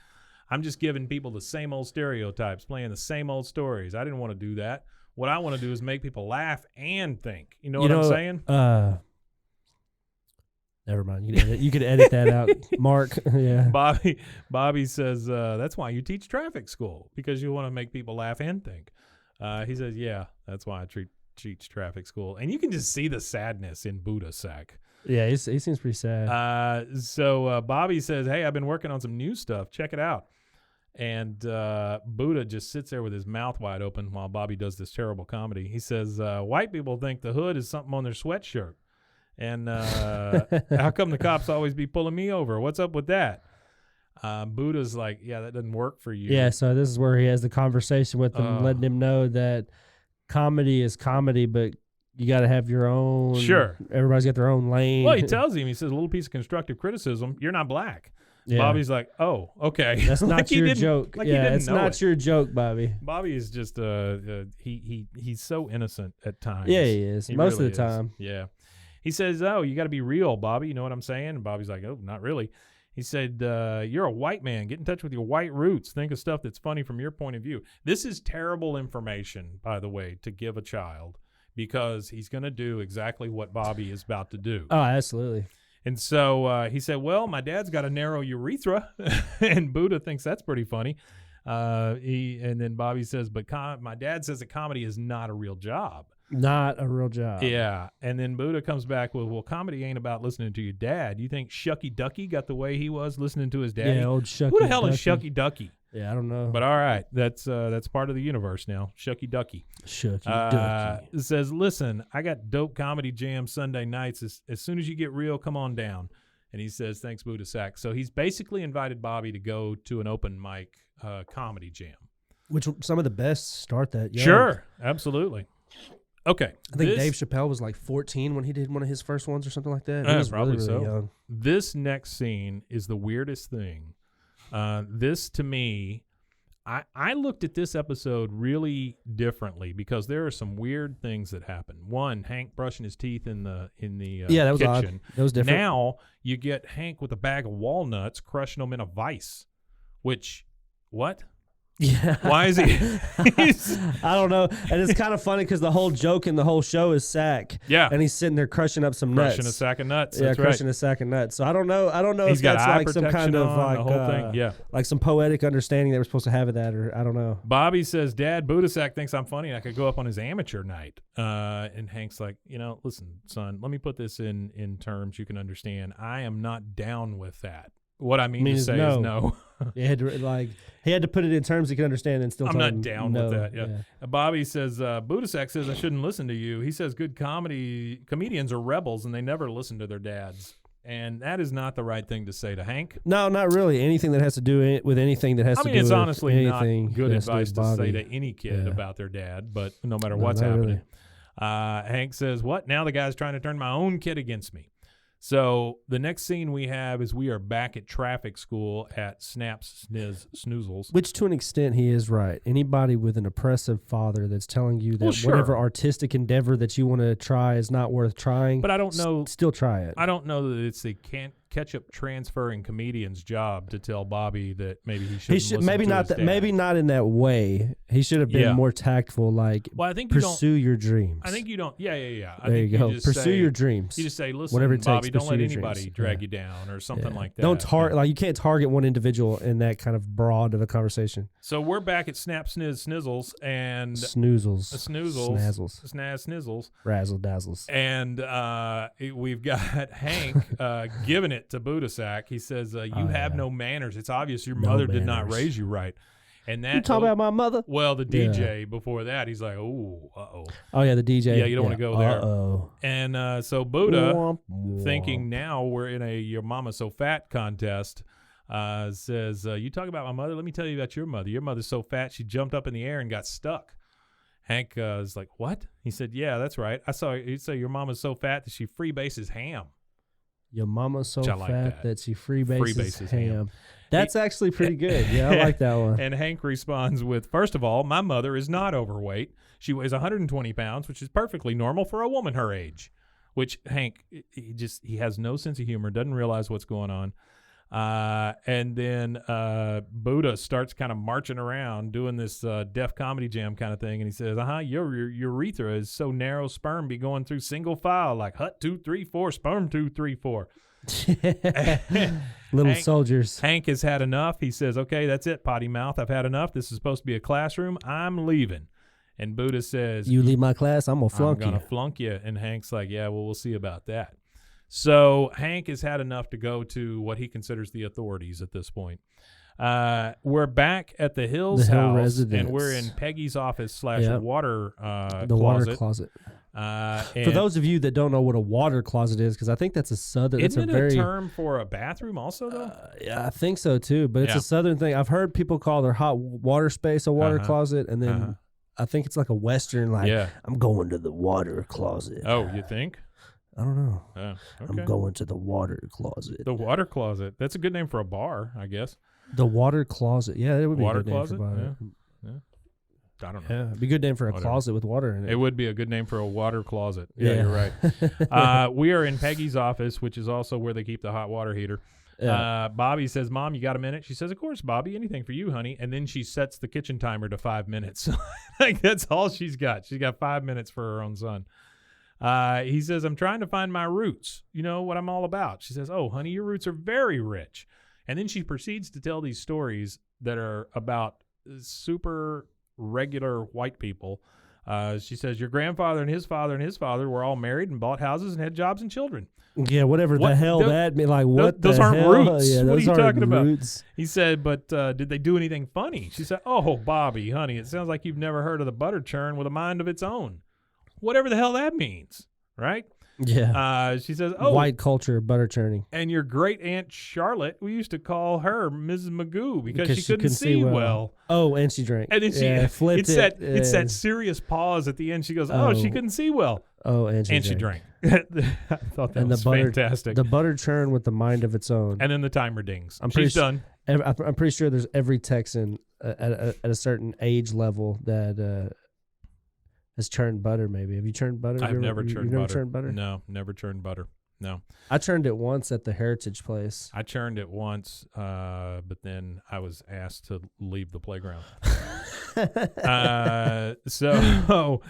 I'm just giving people the same old stereotypes, playing the same old stories. I didn't want to do that. What I want to do is make people laugh and think. You know what I'm saying? Never mind. You could edit that out, Mark. Yeah. Bobby says, that's why you teach traffic school, because you want to make people laugh and think. He says, yeah, that's why I teach traffic school. And you can just see the sadness in Boudda Sac. Yeah, he seems pretty sad. So Bobby says, hey, I've been working on some new stuff. Check it out. And Boudda just sits there with his mouth wide open while Bobby does this terrible comedy. He says, white people think the hood is something on their sweatshirt. And how come the cops always be pulling me over? What's up with that? Buddha's like, yeah, that doesn't work for you. Yeah, so this is where he has the conversation with him, letting him know that comedy is comedy, but you got to have your own. Sure. Everybody's got their own lane. Well, he tells him, he says, a little piece of constructive criticism, you're not black. Yeah. Bobby's like, oh, okay. That's not your joke. It's not your joke, Bobby. Bobby is just he's so innocent at times. Yeah, he is. Most of the time. Yeah. He says, oh, you got to be real, Bobby. You know what I'm saying? And Bobby's like, oh, not really. He said, you're a white man. Get in touch with your white roots. Think of stuff that's funny from your point of view. This is terrible information, by the way, to give a child, because he's going to do exactly what Bobby is about to do. Oh, absolutely. And so he said, well, my dad's got a narrow urethra, and Boudda thinks that's pretty funny. And then Bobby says, but my dad says that comedy is not a real job. Not a real job. Yeah. And then Boudda comes back with, well, comedy ain't about listening to your dad. You think Shucky Ducky got the way he was listening to his daddy? Yeah, old Shucky Who the hell Ducky. is Shucky Ducky? Yeah, I don't know. But all right, that's part of the universe now. Shucky Ducky. Shucky Ducky. It says, listen, I got dope comedy jam Sunday nights. As soon as you get real, come on down. And he says, thanks, Boudda Sac. So he's basically invited Bobby to go to an open mic comedy jam. Which some of the best start that young. Sure, absolutely. Okay. I think Dave Chappelle was like 14 when he did one of his first ones or something like that. He was probably really, really young. This next scene is the weirdest thing. This, to me, I looked at this episode really differently because there are some weird things that happen. One, Hank brushing his teeth in the that was kitchen. Odd. That was different. Now you get Hank with a bag of walnuts crushing them in a vice, which, what? Yeah. Why is he? I don't know. And it's kind of funny because the whole joke in the whole show is Sac. Yeah. And he's sitting there crushing up some nuts. Crushing a sack of nuts. Yeah, That's crushing right. a sack of nuts. So I don't know. He's if got that's eye like some kind protection of on, like the whole thing. Yeah. like some poetic understanding that we're supposed to have of that, or I don't know. Bobby says, Dad, Boudda Sac thinks I'm funny. I could go up on his amateur night. And Hank's like, listen, son, let me put this in terms you can understand. I am not down with that. What I mean to say is no. he had to put it in terms he could understand and still. I'm tell not him down no. with that. Yeah. Bobby says, Boudda Sac says I shouldn't listen to you. He says good comedians are rebels and they never listen to their dads. And that is not the right thing to say to Hank. No, not really. Anything that has to do with anything that has to do with it's honestly not anything good has advice do to with say Bobby. to any kid about their dad, but no matter No, what's not happening. really. Hank says, what? Now the guy's trying to turn my own kid against me. So the next scene we have is we are back at traffic school at Snaps Snoozles. Which, to an extent, he is right. Anybody with an oppressive father that's telling you that Well, whatever sure. artistic endeavor that you want to try is not worth trying, But I don't know. still try it. I don't know that it's the ketchup transferring comedian's job to tell Bobby that maybe he shouldn't. He should listen maybe to not his that dad. maybe not in that way. He should have been Yeah. more tactful. Like, Well, I think you pursue your dreams. I think you don't. Yeah. I There think you go. just Pursue say- your dreams. You just say, listen, Whatever it takes, Bobby, don't pursue let your anybody dreams. drag Yeah. you down or something Yeah. like that. Don't target you can't target one individual in that kind of broad of a conversation. So we're back at Snap Snizzles and Snoozles, Snoozles, snazzles, Snizzles, razzle dazzles. and we've got Hank giving it to Boudda Sac. He says, "You have no manners. It's obvious your No mother did not manners. raise you right." And that You talking about my mother? well, the DJ before that, he's like, "Oh, uh-oh." Oh yeah, the DJ. Yeah, you don't wanna go there. Uh-oh. And so Boudda, Womp, womp. thinking now we're in a Your Mama So Fat contest, says, you talk about my mother, let me tell you about your mother. Your mother's so fat she jumped up in the air and got stuck. Hank is like, what? He said, yeah, that's right. I saw you say your mama's so fat that she freebases ham. Your mama's so Which I fat like that she freebases Freebases ham. ham. That's actually pretty good. Yeah, I like that one. And Hank responds with, first of all, my mother is not overweight. She weighs 120 pounds, which is perfectly normal for a woman her age. Which Hank, he has no sense of humor, doesn't realize what's going on. And then Boudda starts kind of marching around doing this Def Comedy Jam kind of thing, and he says, your urethra is so narrow, sperm be going through single file like hut 2, 3, 4, sperm 2, 3, 4. Little soldiers. Hank has had enough. He says, okay, that's it, potty mouth. I've had enough. This is supposed to be a classroom. I'm leaving. And Boudda says, You leave my class, I'm gonna flunk I'm going to you. flunk you. And Hank's like, yeah, well, we'll see about that. So Hank has had enough to go to what he considers the authorities at this point. We're back at the Hills The Hill house, residence. and we're in Peggy's office / Yep. water The water closet. closet. For And those of you that don't know what a water closet is, because I think that's a southern. isn't That's it a very. term for a bathroom also, though? Yeah, I think so too, but it's Yeah. a southern thing. I've heard people call their hot water space a water Uh-huh. closet, and then Uh-huh. I think it's like a western, like Yeah. I'm going to the water closet. Oh, you think? I don't know. Oh, okay. I'm going to the water closet. The water closet. That's a good name for a bar, I guess. The water closet. Yeah, it would be Water a good closet? name for Yeah. it. I don't know. Yeah, it'd be a good name for a Whatever. closet with water in it. It would be a good name for a water closet. Yeah, Yeah. you're right. We are in Peggy's office, which is also where they keep the hot water heater. Yeah. Bobby says, Mom, you got a minute? She says, of course, Bobby. Anything for you, honey. And then she sets the kitchen timer to 5 minutes. Like, that's all she's got. She's got 5 minutes for her own son. He says, I'm trying to find my roots. You know what I'm all about. She says, oh, honey, your roots are very rich. And then she proceeds to tell these stories that are about super regular white people. She says, your grandfather and his father were all married and bought houses and had jobs and children. Yeah, whatever What- the hell tho- that mean. Like, what those the aren't hell? roots. Yeah, What are those you aren't talking about? roots. He said, but did they do anything funny? She said, oh, Bobby, honey, it sounds like you've never heard of the butter churn with a mind of its own. Whatever the hell that means, right? Yeah. She says, oh, White culture, butter churning. and your great aunt Charlotte, we used to call her Mrs. Magoo because she couldn't see well. Oh, and she drank. And then she flipped it's it. it's that serious pause at the end. She goes, "Oh, she Oh. couldn't see well," Oh, and she drank. I thought that And was the butter, fantastic. the butter churn with the mind of its own. And then the timer dings. I'm pretty She's done. I'm pretty sure there's every Texan at a certain age level that has churned butter. Maybe have you churned butter? I've never you've churned never butter. churned butter. No, never churned butter. No. I turned it once at the Heritage Place. I churned it once, but then I was asked to leave the playground. So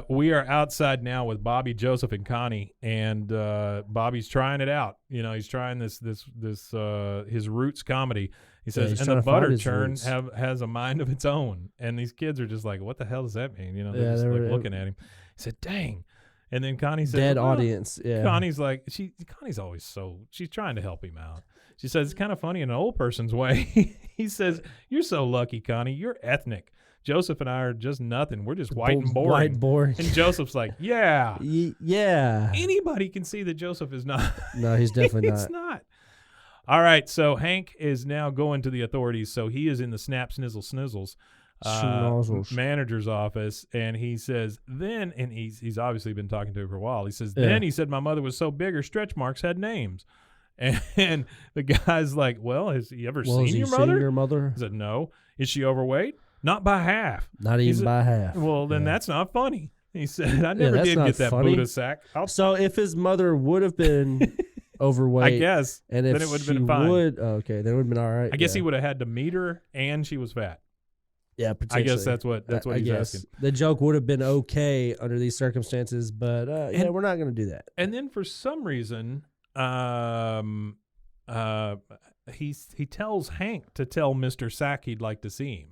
we are outside now with Bobby, Joseph, and Connie, and Bobby's trying it out. You know, he's trying this his roots comedy. He says, he's and trying the to find butter his churn roots. has a mind of its own. And these kids are just like, what the hell does that mean? You know, they're Yeah, just they like were- looking at him. He said, dang. And then Connie said, Dead well, audience. Yeah. Connie's like, Connie's always she's trying to help him out. She says, it's kind of funny in an old person's way. He says, you're so lucky, Connie. You're ethnic. Joseph and I are just nothing. We're just white and boring. White boring. And Joseph's like, yeah. Yeah. Anybody can see that Joseph is not. No, he's definitely It's not. not. All right, so Hank is now going to the authorities. So he is in the Snap Snizzle Snizzles Schnozzles. manager's office, and he says, then, and he's obviously been talking to her for a while. He says, Yeah. then he said, my mother was so big her stretch marks had names. And the guy's like, well, has he ever Well, seen has he your seen mother? your mother? He said, no. Is she overweight? Not by half. Not He's even by half. Well, then Yeah. that's not funny. He said, I never that's did not get that funny. Buddha sack. So if his mother would have been overweight, I guess. and if then it would have she been fine. okay, then it would have been all right. I guess yeah. he would have had to meet her, and she was fat. Yeah, I potentially. guess that's what I he's guess. asking. The joke would have been okay under these circumstances, but yeah, And- we're not going to do that. And then for some reason, he tells Hank to tell Mr. Sack he'd like to see him,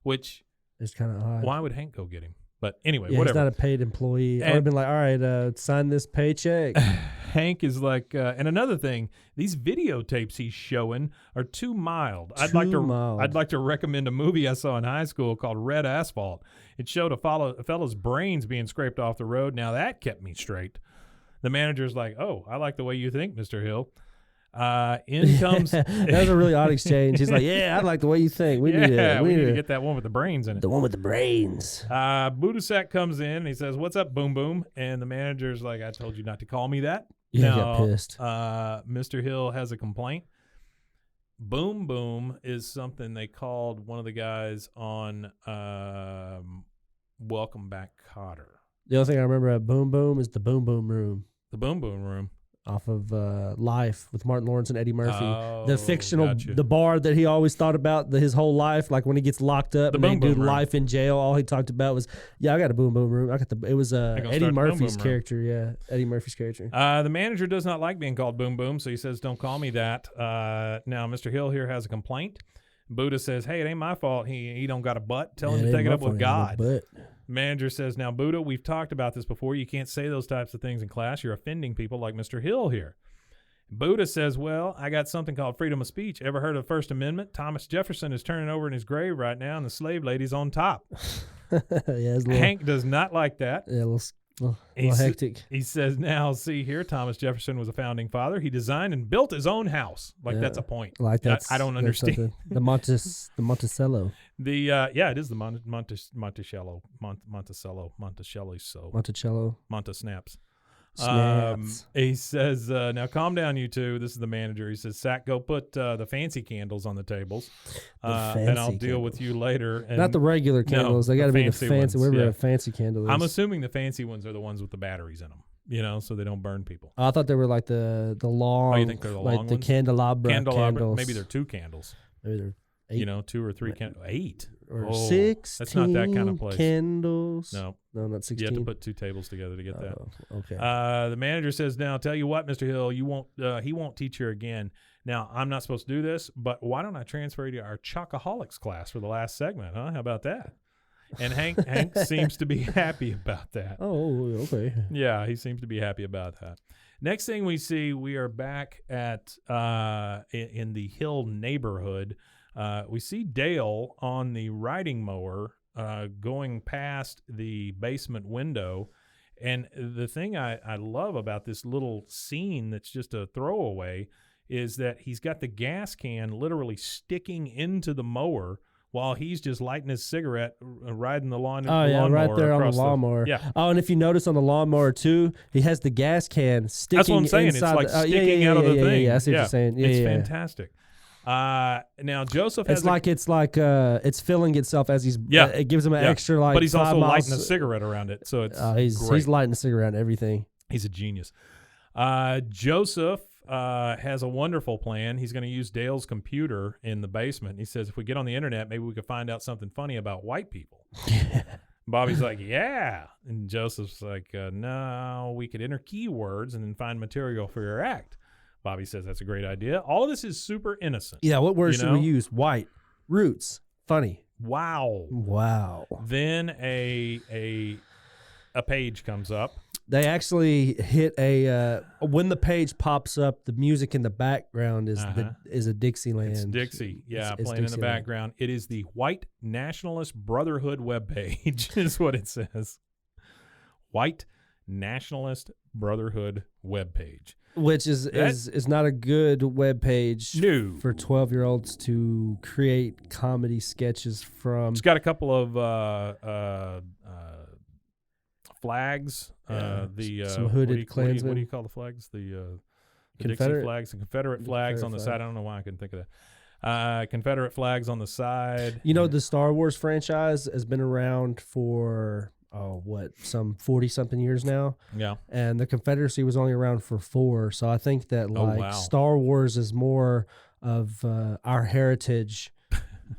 which It's kind of odd. why would Hank go get him? But anyway, Yeah, whatever. he's not a paid employee. I would have And- been like, all right, sign this paycheck. Hank is like, and another thing, these videotapes he's showing are too mild. I'd like to recommend a movie I saw in high school called Red Asphalt. It showed a fellow's brains being scraped off the road. Now that kept me straight. The manager's like, oh, I like the way you think, Mr. Hill. In comes That was a really odd exchange. He's like, yeah, I like the way you think. We need to get that one with the brains in it. the one with the brains. Boudda Sac comes in and he says, what's up, Boom Boom? And the manager's like, I told you not to call me that. Yeah, he Now, got pissed. Mr. Hill has a complaint. Boom Boom is something they called one of the guys on Welcome Back, Kotter. The only thing I remember at Boom Boom is the Boom Boom Room The Boom Boom Room. off of Life with Martin Lawrence and Eddie Murphy. Oh, The fictional, gotcha. the bar that he always thought about his whole life, like when he gets locked up The and they Boom do Boom Room. life in jail. All he talked about was, yeah, I got a Boom Boom Room. It was gonna start Eddie the Boom Murphy's Boom Room. character. Yeah, Eddie Murphy's character. The manager does not like being called Boom Boom, so he says, don't call me that. Now, Mr. Hill here has a complaint. Buddha says, hey, it ain't my fault. He don't got a butt. Tell him to take it up with God. But Manager says, now, Buddha, we've talked about this before. You can't say those types of things in class. You're offending people like Mr. Hill here. Buddha says, well, I got something called freedom of speech. Ever heard of the First Amendment? Thomas Jefferson is turning over in his grave right now, and the slave lady's on top. yeah, it's a little, Hank does not like that. yeah, a little He's- hectic. He says, now, see here, Thomas Jefferson was a founding father. He designed and built his own house. Like, Yeah. that's a point. Like that's I don't that's understand. something. The Monticello, It is the Monticello, so Monticello Montasnaps. snaps. He says, now calm down, you two. This is the manager. He says, Sack, go put the fancy candles on the tables, and I'll fancy deal with you later. And Not the regular No, candles. They the got to be the fancy fancy. ones, Whatever yeah. a fancy candle is. I'm assuming the fancy ones are the ones with the batteries in them, so they don't burn people. I thought they were like the long. Oh, you think they're the like long the ones? candelabra Candelabra, candles? maybe they're 2 candles. Maybe they're 8 2 or 3 candles. 8 or Oh, 16. That's not that kind of place. Candles. No, not you 16. have to put 2 tables together to get that. Oh, okay. The manager says, now tell you what, Mr. Hill, he won't teach here again. Now, I'm not supposed to do this, but why don't I transfer you to our Chocoholics class for the last segment, huh? How about that? And Hank seems to be happy about that. Oh, okay. Yeah, he seems to be happy about that. Next thing we see, we are back at in the Hill neighborhood. We see Dale on the riding mower going past the basement window. And the thing I love about this little scene that's just a throwaway is that he's got the gas can literally sticking into the mower while he's just lighting his cigarette, riding the lawn. Oh, yeah, right lawnmower there on the across lawnmower. Yeah. Oh, and if you notice on the lawnmower, too, he has the gas can sticking That's what I'm saying. It's inside like the, sticking out of the thing. Yeah, I see what you're saying. Yeah, it's yeah. fantastic. Now Joseph has it's filling itself as he's. Yeah. It gives him an Yeah. extra like. but he's 5 also miles. lighting a cigarette around it, so it's He's great. lighting a cigarette and everything. He's a genius. Joseph has a wonderful plan. He's going to use Dale's computer in the basement. He says, if we get on the internet, maybe we could find out something funny about white people. Bobby's like, yeah. And Joseph's like, no, we could enter keywords and then find material for your act. Bobby says that's a great idea. All of this is super innocent. Yeah, what words should we use? White, roots, funny. Wow. Then a page comes up. They actually hit when the page pops up, the music in the background is a Dixieland. It's Dixie, yeah, it's playing in the background. It is the White Nationalist Brotherhood webpage, is what it says. White Nationalist Brotherhood webpage. Which is not a good webpage for 12-year-olds to create comedy sketches from. It's got a couple of flags. Some hooded Klansmen. What do you call the flags? The Dixie flags, the Confederate flags on the side. I don't know why I couldn't think of that. Confederate flags on the side. The Star Wars franchise has been around for some 40-something years now. Yeah. And the Confederacy was only around for 4. So I think that Star Wars is more of our heritage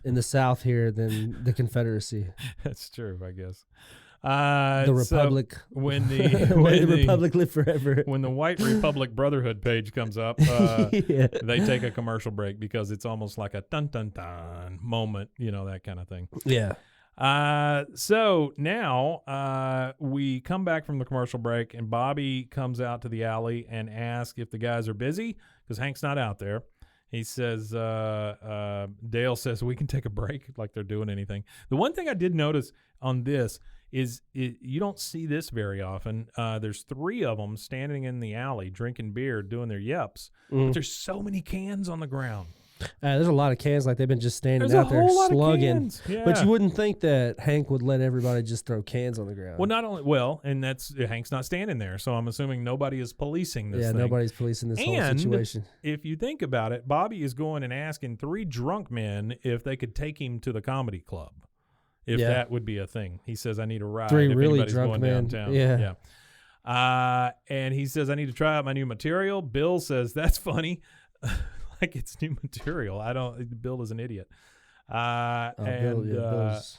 in the South here than the Confederacy. That's true, I guess. The Republic. So when the Republic live forever. When the White Republic Brotherhood page comes up, they take a commercial break because it's almost like a dun dun dun moment, that kind of thing. Yeah. So now we come back from the commercial break, and Bobby comes out to the alley and asks if the guys are busy because Hank's not out there. He says, Dale says, we can take a break, like they're doing anything. The one thing I did notice on this is you don't see this very often. There's 3 of them standing in the alley drinking beer, doing their yeps. But there's so many cans on the ground. There's a lot of cans, like they've been just standing There's out there slugging. Yeah. But you wouldn't think that Hank would let everybody just throw cans on the ground. Well, and that's Hank's not standing there, so I'm assuming nobody is policing this thing. Yeah, nobody's policing this whole situation. If you think about it, Bobby is going and asking 3 drunk men if they could take him to the comedy club. If that would be a thing. He says, I need a ride. 3 if really anybody's drunk going men. downtown. Yeah. And he says, I need to try out my new material. Bill says, that's funny. Like it's new material. Bill is an idiot. Bill's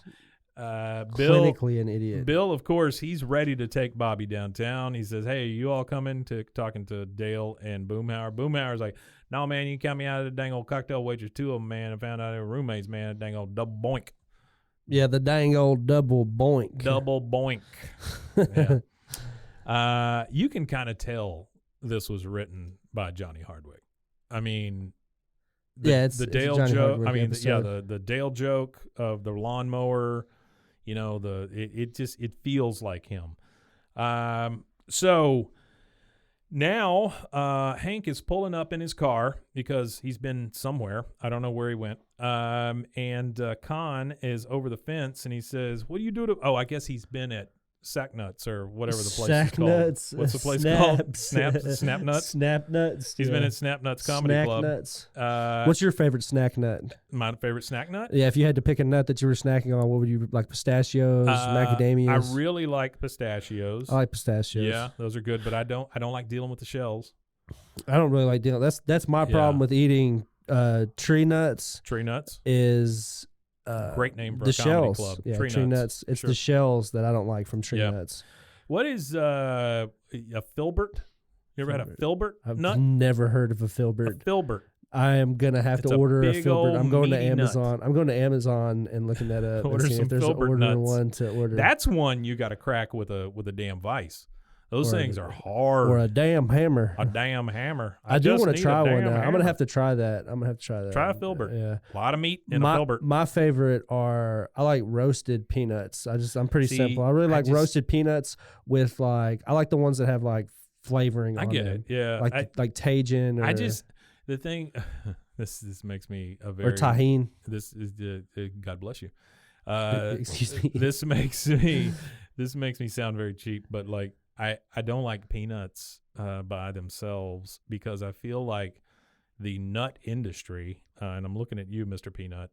Bill, clinically an idiot. Bill, of course, he's ready to take Bobby downtown. He says, hey, you all coming to talking to Dale and Boomhauer. Boomhauer's like, no, man, you count me out of the dang old cocktail waitress, 2 of them, man. I found out they were roommates, man. A dang old double boink. Yeah, the dang old double boink. Double boink. Yeah. You can kind of tell this was written by Johnny Hardwick. I mean, it's the Dale Johnny joke. Hardwick I mean, episode. the Dale joke of the lawnmower. It feels like him. So now Hank is pulling up in his car because he's been somewhere. I don't know where he went. And Con is over the fence, and he says, "What do you do to?" Oh, I guess he's been at Sack Nuts or whatever the place is called. Nuts, What's the place Snaps. called? Snap Nuts. Snap Nuts. He's been at Snap Nuts Comedy Snack Club. Nuts. What's your favorite snack nut? My favorite snack nut? Yeah, if you had to pick a nut that you were snacking on, what would you like? Pistachios, macadamias? I really like pistachios. I like pistachios. Yeah, those are good, but I don't like dealing with the shells. I don't really like dealing. That's my problem with eating tree nuts. Tree nuts is great name for the a comedy shells. club. Yeah, tree nuts. It's the shells that I don't like from tree nuts. What is a filbert? You ever had a filbert nut? I've never heard of a filbert. A filbert. I am gonna have to order a filbert. I'm going to Amazon. I'm going to Amazon and looking that up and seeing if there's one to order. That's one you got to crack with a damn vice. Those things are hard. Or a damn hammer. A damn hammer. I do want to try one now. I'm gonna have to try that. Try a filbert. Yeah. A lot of meat in a filbert. My favorite I like roasted peanuts. I'm pretty simple. I really like roasted peanuts with I like the ones that have flavoring on them. I get it. Yeah. Like Tajin or the thing this makes me a or very tahine. This is God bless you. Excuse me. This makes me sound very cheap, but I don't like peanuts by themselves because I feel like the nut industry, and I'm looking at you, Mr. Peanut,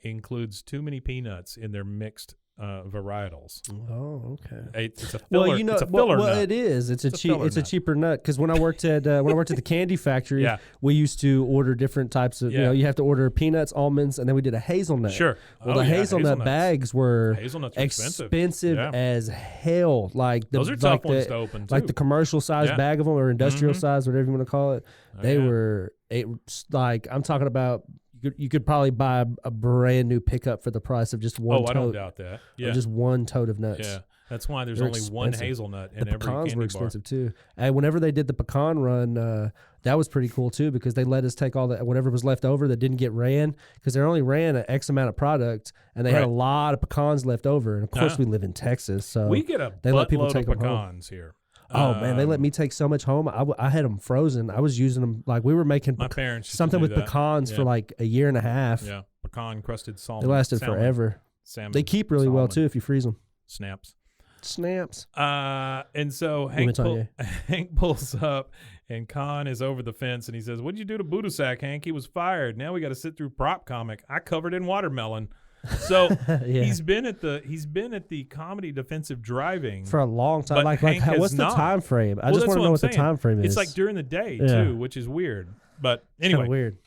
includes too many peanuts in their mixed varietals. Oh, okay. It's a filler. Well, it's a filler well, nut. it is. It's a filler cheaper nut. Because when I worked at the candy factory, Yeah. we used to order different types of. Yeah. You have to order peanuts, almonds, and then we did a hazelnut. Sure. Well, the hazelnut hazelnuts. bags were Hazelnuts are expensive. expensive Yeah. as hell. Like Those are tough ones to open, too. Like the commercial size Yeah. bag of them or industrial size, whatever you want to call it. Oh, They yeah. were like I'm talking about. You could probably buy a brand new pickup for the price of just one. Oh, I don't tote, doubt that. or Yeah. just one tote of nuts. Yeah. That's why there's They're only one expensive. hazelnut in The every pecans candy were bar. expensive too. And whenever they did the pecan run, that was pretty cool too because they let us take all that whatever was left over that didn't get ran because they only ran an X amount of product and they had a Right. lot of pecans left over. And of course, Uh-huh. we live in Texas, so We get a they let people buttload take of them home. pecans here. Oh man, they let me take so much home. I had them frozen. I was using them like we were making My parents used to something do with that. pecans Yeah. for like a year and a half. Yeah, pecan crusted salmon. They lasted salmon, forever. Salmon, They keep really well salmon too if you freeze them. Snaps. Snaps. And so Hank pulls up, and Khan is over the fence, and he says, "What'd you do to Boudda Sac, Hank? He was fired. Now we got to sit through prop comic. I covered in watermelon." So Yeah. he's been at the comedy defensive driving For a long time. But Like Hank has what's the not. time frame? I Well, just that's want to know I'm what the saying. time frame is. It's like during the day Yeah. too, which is weird. But It's kinda anyway, weird.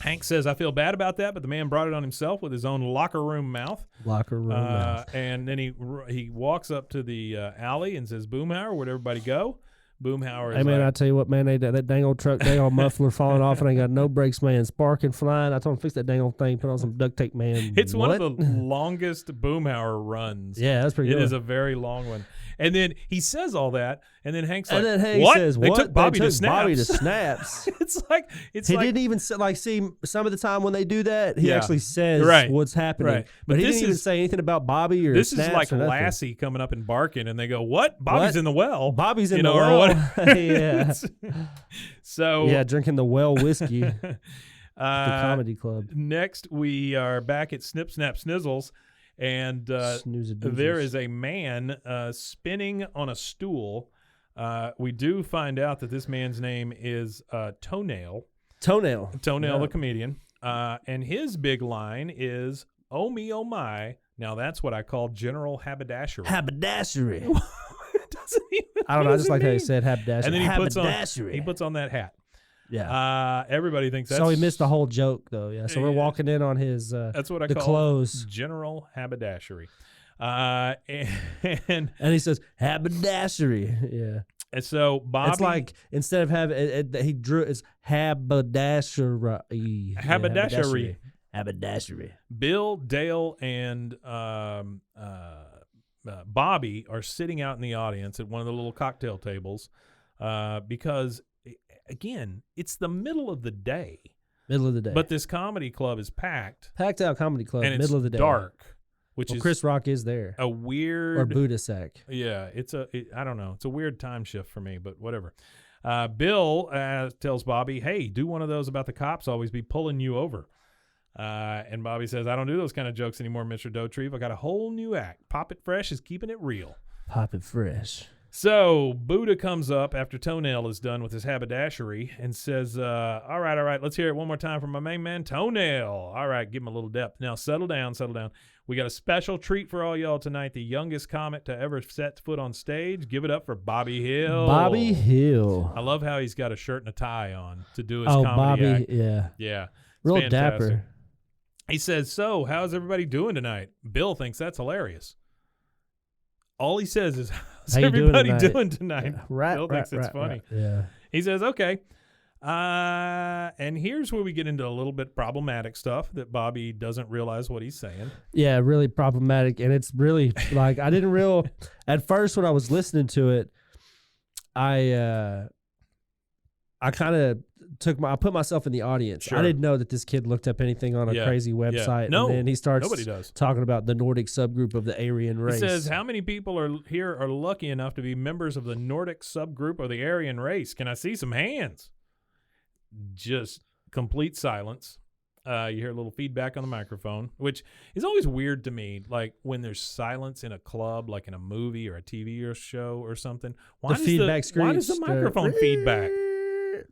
Hank says, "I feel bad about that, but the man brought it on himself with his own locker room mouth." Locker room. mouth. And then he walks up to the alley and says, "Boomhauer, where'd everybody go?" Boomhauer is Hey man, I like, tell you what, man, that dang old truck, dang old muffler falling off, and ain't got no brakes, man. Sparking flying. I told him fix that dang old thing. Put on some duct tape, man. it's one What? of the longest Boomhauer runs. Yeah, that's pretty It good. is a very long one. And then he says all that, and then Hank's like, And then Hank "What? says, They "What? took Bobby they to took snaps." Bobby to snaps." it's He like didn't even say, like, see, some of the time when they do that, he Yeah. actually says Right. what's happening. Right. But But he this didn't even is- say anything about Bobby or this is snaps like or nothing. Lassie coming up and barking, and they go, "What? Bobby's What? in the well. Bobby's in you the know, well. or what?" Yeah. So Yeah, drinking the well whiskey. The comedy club. Next, we are back at Snip Snap Snizzles, and Snooze-a-doozles. there is a man spinning on a stool. We do find out that this man's name is Toenail Toenail. the Yeah. comedian, and his big line is, "Oh me, oh my." Now that's what I call general haberdashery. Haberdashery. Doesn't even, I don't know. what I does just it like how he mean? said haberdashery. And then haberdashery. he puts on that hat. Yeah. Everybody thinks that's So he missed the whole joke, though. Yeah. So we're Yeah. walking in on his That's what I the call clothes, general haberdashery. And and he says haberdashery. Yeah. And so Bobby, It's like instead of having he drew it's haberdashery. Yeah, Haberdashery. Haberdashery. Bill, Dale, and Bobby are sitting out in the audience at one of the little cocktail tables because, again, it's the middle of the day. Middle of the day. But this comedy club is packed, Packed Out Comedy Club. and it's middle of the day. dark, which Well, is Chris Rock is there. a weird Or Boudda Sac. Yeah, I don't know. It's a weird time shift for me, but whatever. Bill tells Bobby, "Hey, do one of those about the cops always be pulling you over." And Bobby says, "I don't do those kind of jokes anymore, Mr. Dotrieve. I got a whole new act. Pop It Fresh is keeping it real." Pop it fresh. So Buddha comes up after Toenail is done with his haberdashery and says, all right, let's hear it one more time from my main man, Toenail. All right, give him a little depth. Now, settle down. We got a special treat for all y'all tonight. The youngest comic to ever set foot on stage. Give it up for Bobby Hill. Bobby Hill. I love how he's got a shirt and a tie on to do his Oh, comedy Bobby. act. Yeah. Yeah. It's Real fantastic. dapper. He says, "So, how's everybody doing tonight?" Bill thinks that's hilarious. All he says is, "How's How you doing everybody tonight?" doing tonight?" Right. Bill thinks it's funny. Right. Yeah. He says, "Okay." And here's where we get into a little bit problematic stuff that Bobby doesn't realize what he's saying. Yeah, really problematic. And it's really like I didn't at first when I was listening to it, I kind of I put myself in the audience. Sure. I didn't know that this kid looked up anything on a Yeah. crazy website. No, and then he starts nobody does. talking about the Nordic subgroup of the Aryan race. He says, "How many people are lucky enough to be members of the Nordic subgroup of the Aryan race? Can I see some hands?" Just complete silence. You hear a little feedback on the microphone, which is always weird to me. Like when there's silence in a club, like in a movie or a TV show or something. Why The feedback Why does the screech, microphone feedback?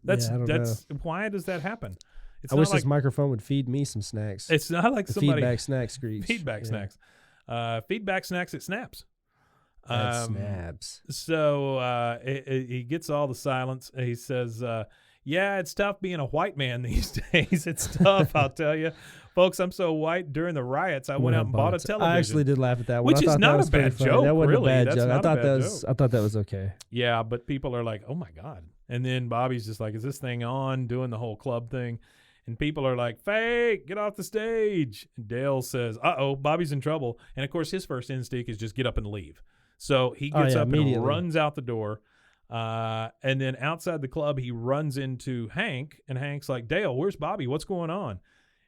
That's I don't know. why does that happen? It's I not wish like this microphone would feed me some snacks. it's not like the somebody feedback snack screech. feedback Yeah. snacks. feedback snacks at Snaps. Snaps. So he gets all the silence. He says, yeah, it's tough being a white man these days. It's tough, I'll tell you. Folks, I'm so white, during the riots, I went out and bought a television. I actually did laugh at that one. Which is not a bad joke, that wasn't really. a bad That's joke. not a bad I thought that was okay. Yeah, but people are like, oh, my God. And then Bobby's just like, is this thing on, doing the whole club thing? And people are like, fake, get off the stage. And Dale says, uh-oh, Bobby's in trouble. And, of course, his first instinct is just get up and leave. So he gets up and runs out the door. And then outside the club, he runs into Hank. And Hank's like, Dale, where's Bobby? What's going on?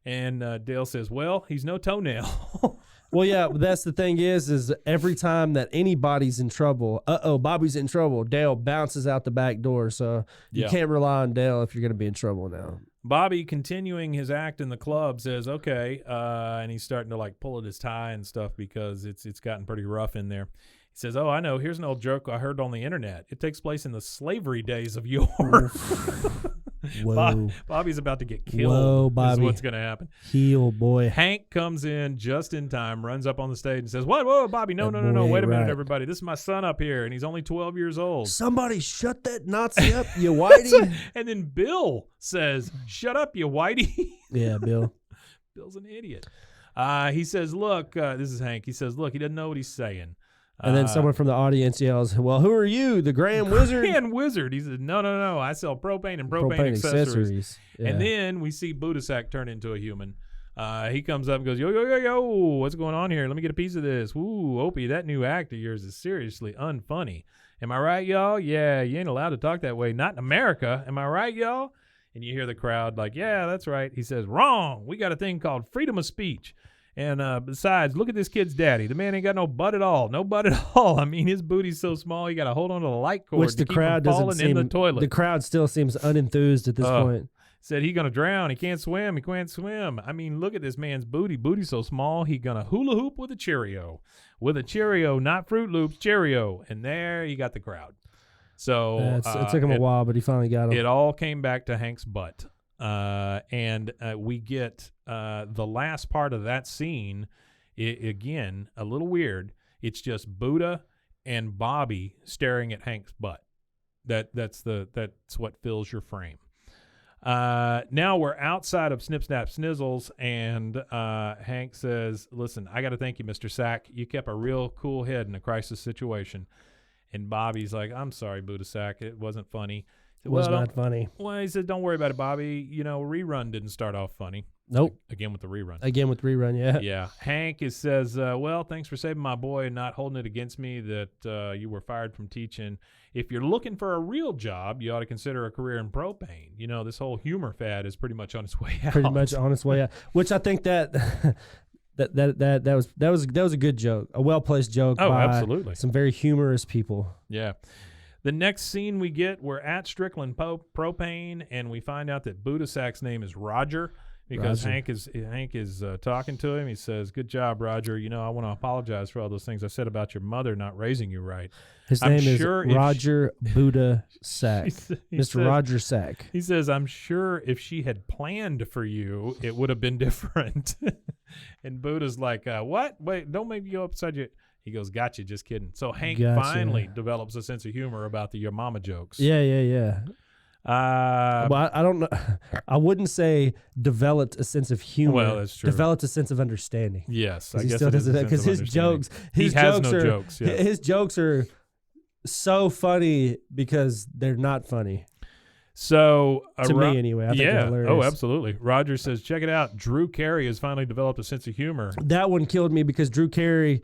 And Dale says, well, he's no toenail. Well, yeah, that's the thing is every time that anybody's in trouble, Bobby's in trouble, Dale bounces out the back door. So you can't rely on Dale if you're going to be in trouble now. Bobby, continuing his act in the club, says, okay, and he's starting to like pull at his tie and stuff because it's gotten pretty rough in there. He says, oh, I know, here's an old joke I heard on the internet. It takes place in the slavery days of yore. Whoa. Bobby's about to get killed. Whoa, Bobby. Is what's going to happen. Heel, boy. Hank comes in just in time, runs up on the stage and says, what? Whoa, Bobby, no. Wait a minute, everybody. This is my son up here, and he's only 12 years old. Somebody shut that Nazi up, you whitey. And then Bill says, shut up, you whitey. Yeah, Bill. Bill's an idiot. He says, look, this is Hank. He says, look, he doesn't know what he's saying. And then someone from the audience yells, well, who are you, the Grand Wizard? Grand Wizard. He said, no. I sell propane and propane accessories. Yeah. And then we see Boudda Sac turn into a human. He comes up and goes, yo, what's going on here? Let me get a piece of this. Ooh, Opie, that new act of yours is seriously unfunny. Am I right, y'all? Yeah, you ain't allowed to talk that way. Not in America. Am I right, y'all? And you hear the crowd like, yeah, that's right. He says, wrong. We got a thing called freedom of speech. And besides, look at this kid's daddy. The man ain't got no butt at all. No butt at all. I mean, his booty's so small, he got to hold on to the light cord to keep him falling in the toilet. The crowd still seems unenthused at this point. Said he going to drown. He can't swim. He can't swim. I mean, look at this man's booty. Booty's so small, he going to hula hoop with a Cheerio. With a Cheerio, not Fruit Loops, Cheerio. And there you got the crowd. So it took him a while, but he finally got him. It all came back to Hank's butt. And we get the last part of that scene, again, a little weird. It's just Boudda and Bobby staring at Hank's butt. That's what fills your frame. Now we're outside of Snip Snap Snizzles, and Hank says, listen, I got to thank you, Mr. Sack. You kept a real cool head in a crisis situation. And Bobby's like, I'm sorry, Boudda Sac. It wasn't funny. It was not funny. Well, he said, don't worry about it, Bobby. You know, Rerun didn't start off funny. Nope. Again with the rerun. Yeah. Yeah. Hank says, well, thanks for saving my boy and not holding it against me that you were fired from teaching. If you're looking for a real job, you ought to consider a career in propane. You know, this whole humor fad is pretty much on its way out. Pretty much on its way out. Which I think that was a good joke, a well placed joke. Oh, by absolutely. Some very humorous people. Yeah. The next scene we get, we're at Strickland Propane, and we find out that Boudda Sac's name is Roger. Because Hank is talking to him. He says, good job, Roger. You know, I want to apologize for all those things I said about your mother not raising you right. His name is Roger Boudda Sac. Mr. Roger Sac. He says, I'm sure if she had planned for you, it would have been different. And Buddha's like, what? Wait, don't make me go upside you. He goes, gotcha, just kidding. So Hank finally develops a sense of humor about the your mama jokes. Yeah. Well, I don't know. I wouldn't say developed a sense of humor. Well, that's true. Developed a sense of understanding. Yes, I guess he still does that because his jokes, his jokes are so funny because they're not funny. So to me, anyway, I think they're hilarious. Oh, absolutely. Roger says, check it out. Drew Carey has finally developed a sense of humor. That one killed me because Drew Carey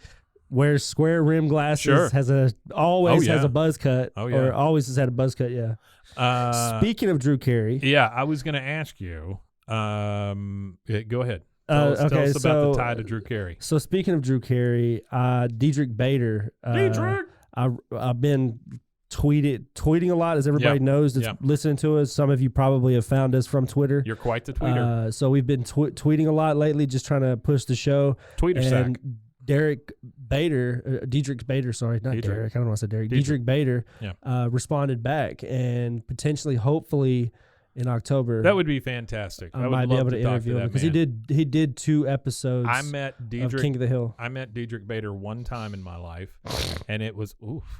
wears square rim glasses, has always has a buzz cut, or always has had a buzz cut. Yeah. Speaking of Drew Carey, I was going to ask you. Go ahead. Tell us about the tie to Drew Carey. So speaking of Drew Carey, Diedrich Bader. I've been tweeting a lot, as everybody knows that's listening to us. Some of you probably have found us from Twitter. You're quite the tweeter. So we've been tweeting a lot lately, just trying to push the show. Tweeter sack. Diedrich Bader, not Derek. I don't know why I said Derek. Diedrich Bader responded back and potentially, hopefully, in October. That would be fantastic. I would might be love able to talk interview him that because man. he did 2 episodes. I met of Diedrich. King of the Hill. I met Diedrich Bader one time in my life, and it was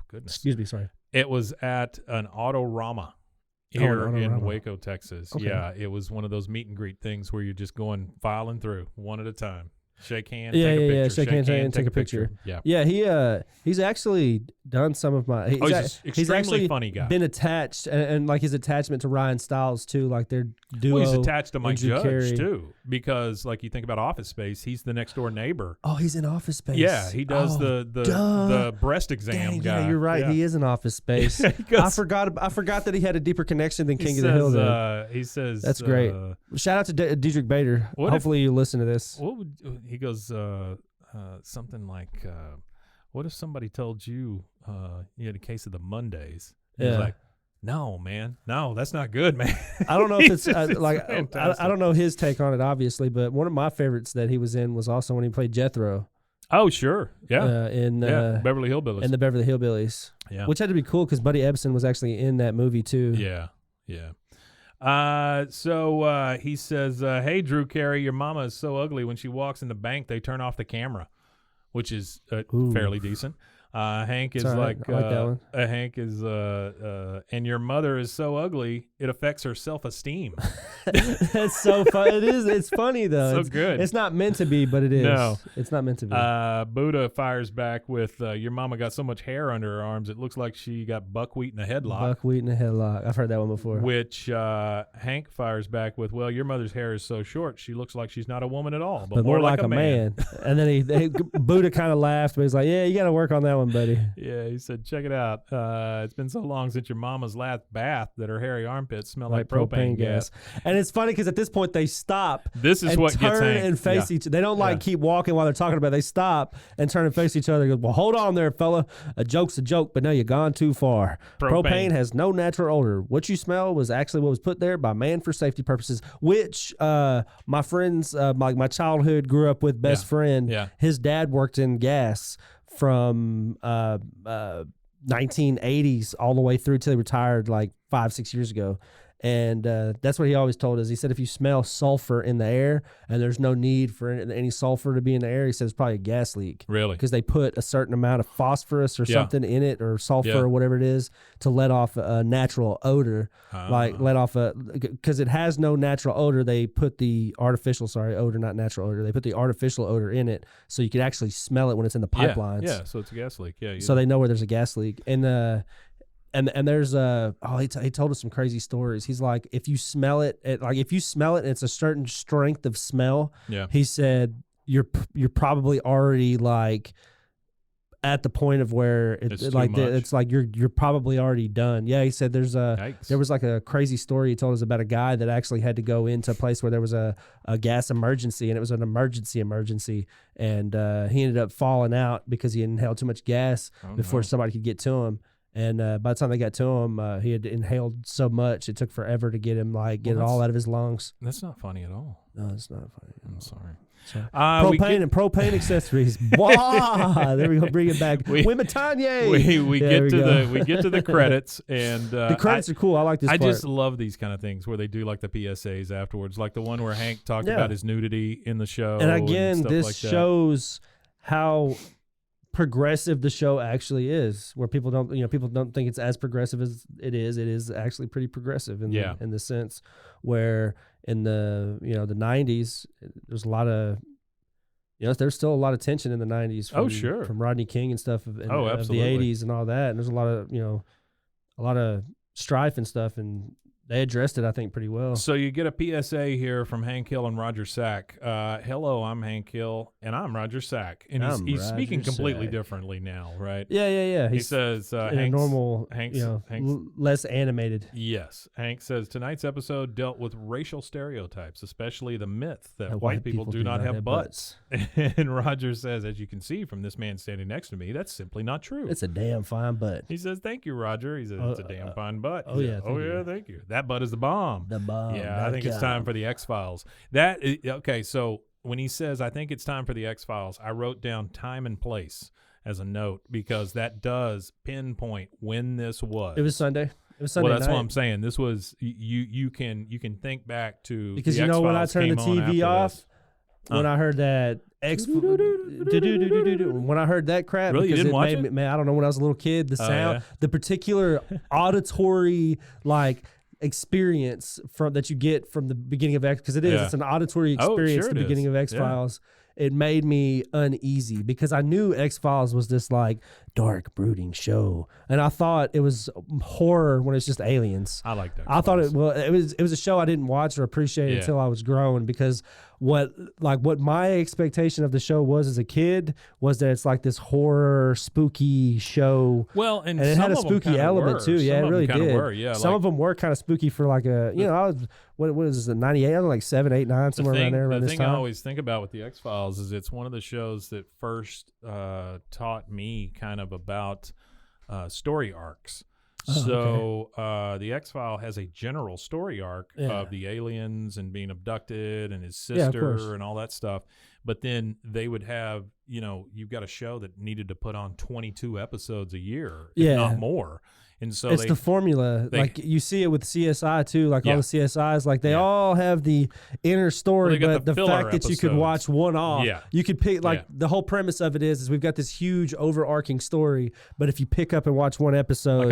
goodness. Excuse me, sorry. It was at an Autorama here in Autorama. Waco, Texas. Okay. Yeah, it was one of those meet and greet things where you're just filing through one at a time. Shake hands, Yeah, take a yeah, picture. yeah. Shake hands and take a picture. Yeah. Yeah, he's actually done some of my. He's an extremely actually funny guy. Been attached, and like his attachment to Ryan Stiles too. Like their duo. Well, he's attached to Mike Drew Judge Carey. too, because like you think about Office Space, he's the next door neighbor. Oh, he's in Office Space. Yeah, he does Oh, the breast exam Dang, guy. yeah, you're right. Yeah. He is in Office Space. He goes- I forgot that he had a deeper connection than King of the Hill. Then. He says That's great. Shout out to Diedrich Bader. What if- Hopefully you listen to this. What would he goes? Something like, what if somebody told you you had a case of the Mondays? He's Yeah. like, no, man, no, that's not good, man. I don't know if it's It's like fantastic. I don't know his take on it, obviously, but one of my favorites that he was in was also when he played Jethro. Oh, sure, yeah, in Beverly Hillbillies. in the Beverly Hillbillies, Yeah. which had to be cool because Buddy Ebsen was actually in that movie too. Yeah, yeah. So he says, "Hey, Drew Carey, your mama is so ugly. When she walks in the bank, they turn off the camera," which is Ooh. fairly decent. Hank is It's all right. like, I like that one. Hank is, and your mother is so ugly, it affects her self-esteem. That's so fun. It is. It's funny though. So it's good. It's not meant to be, but it is. No. It's not meant to be. Buddha fires back with, your mama got so much hair under her arms, it looks like she got buckwheat in a headlock. Buckwheat in a headlock. I've heard that one before. Which Hank fires back with, well, your mother's hair is so short, she looks like she's not a woman at all, but more like a man. And then Buddha kind of laughed, but he's like, "Yeah, you got to work on that one, buddy." Yeah, he said, check it out. It's been so long since your mama's last bath that her hairy armpits smell like propane gas. And it's funny because at this point they stop. This is and what gets turn Hank. and face Yeah. each. They don't like Yeah. keep walking while they're talking about it. They stop and turn and face each other. They go, "Well, hold on there, fella. A joke's a joke, but now you've gone too far. Propane. Has no natural odor. What you smell was actually what was put there by man for safety purposes." Which my friends, my childhood grew up with best Yeah. friend. Yeah. His dad worked in gas from 1980s all the way through till he retired like 5-6 years ago. And that's what he always told us. He said if you smell sulfur in the air and there's no need for any sulfur to be in the air, he says it's probably a gas leak. Really? Because they put a certain amount of phosphorus or Yeah. something in it, or sulfur Yeah. or whatever it is, to let off a natural odor. Like let off because it has no natural odor. They put the artificial, odor, not natural odor. They put the artificial odor in it so you could actually smell it when it's in the pipelines. Yeah, so it's a gas leak. Yeah. So they know where there's a gas leak. And there's he told us some crazy stories. He's like, if you smell it, and it's a certain strength of smell, Yeah. he said you're probably already like at the point of where It's too like much. it's like you're probably already done. Yeah, he said there was like a crazy story he told us about a guy that actually had to go into a place where there was a gas emergency, and it was an emergency, and he ended up falling out because he inhaled too much gas before somebody could get to him. And by the time they got to him, he had inhaled so much it took forever to get him get it all out of his lungs. That's not funny at all. No, it's not funny. I'm sorry. Propane and propane accessories. Bwaaa! There we go. Bring it back. Wimitanye. We get to the credits, and the credits are cool. I like this. I part. just love these kind of things where they do like the PSAs afterwards, like the one where Hank talked Yeah. about his nudity in the show. And again, stuff this like that. shows how progressive the show actually is, where people don't think it's as progressive as it is. It is actually pretty progressive in the sense where in the the 90s there's a lot of there's still a lot of tension in the 90s from Rodney King and stuff of the absolutely. 80s and all that, and there's a lot of strife and stuff, and they addressed it, I think, pretty well. So you get a PSA here from Hank Hill and Roger Sack. Hello, I'm Hank Hill, and I'm Roger Sack. And he's speaking completely differently now, right? Yeah. He says, in a Hank's, normal, Hank's, less animated. Yes. Hank says, tonight's episode dealt with racial stereotypes, especially the myth that white people do not have butts. And Roger says, as you can see from this man standing next to me, that's simply not true. It's a damn fine butt. He says, thank you, Roger. He says, it's a damn fine butt. Oh, yeah. Thank you. That butt is the bomb. The bomb. Yeah, I think it's time for the X-Files. Okay, so when he says, I think it's time for the X-Files, I wrote down time and place as a note because that does pinpoint when this was. It was Sunday. It was Sunday Well, that's night. what I'm saying. This was you can think back to Because the you know when I X-Files turned the came on TV after off, this. when I heard that when I heard that crap, Really? You because didn't watch made me, it? man, I don't know, when I was a little kid, the sound, yeah. the particular auditory experience that you get from the beginning of X, because it's an auditory experience sure at the it beginning is. of X-Files. It made me uneasy because I knew X-Files was this dark, brooding show, and I thought it was horror when it's just aliens. I liked it. I thought it was a show I didn't watch or appreciate until I was grown, because what my expectation of the show was as a kid was that it's this horror spooky show. Well, and it some had a of them spooky kinda element were. too. Some Yeah, of it them really kinda did. were, yeah, Some of them were kind of spooky for I was what is it, 98? I was 7, 8, 9, somewhere around there. The this thing time. I always think about with the X-Files is it's one of the shows that first taught me kind of about story arcs. The X-File has a general story arc of the aliens and being abducted and his sister and all that stuff. But then they would have, you've got a show that needed to put on 22 episodes a year, if not more. And so it's the formula. You see it with CSI too. All the CSIs, they all have the inner story, but the fact that you could watch one off, you could pick. The whole premise of it is we've got this huge overarching story, but if you pick up and watch one episode,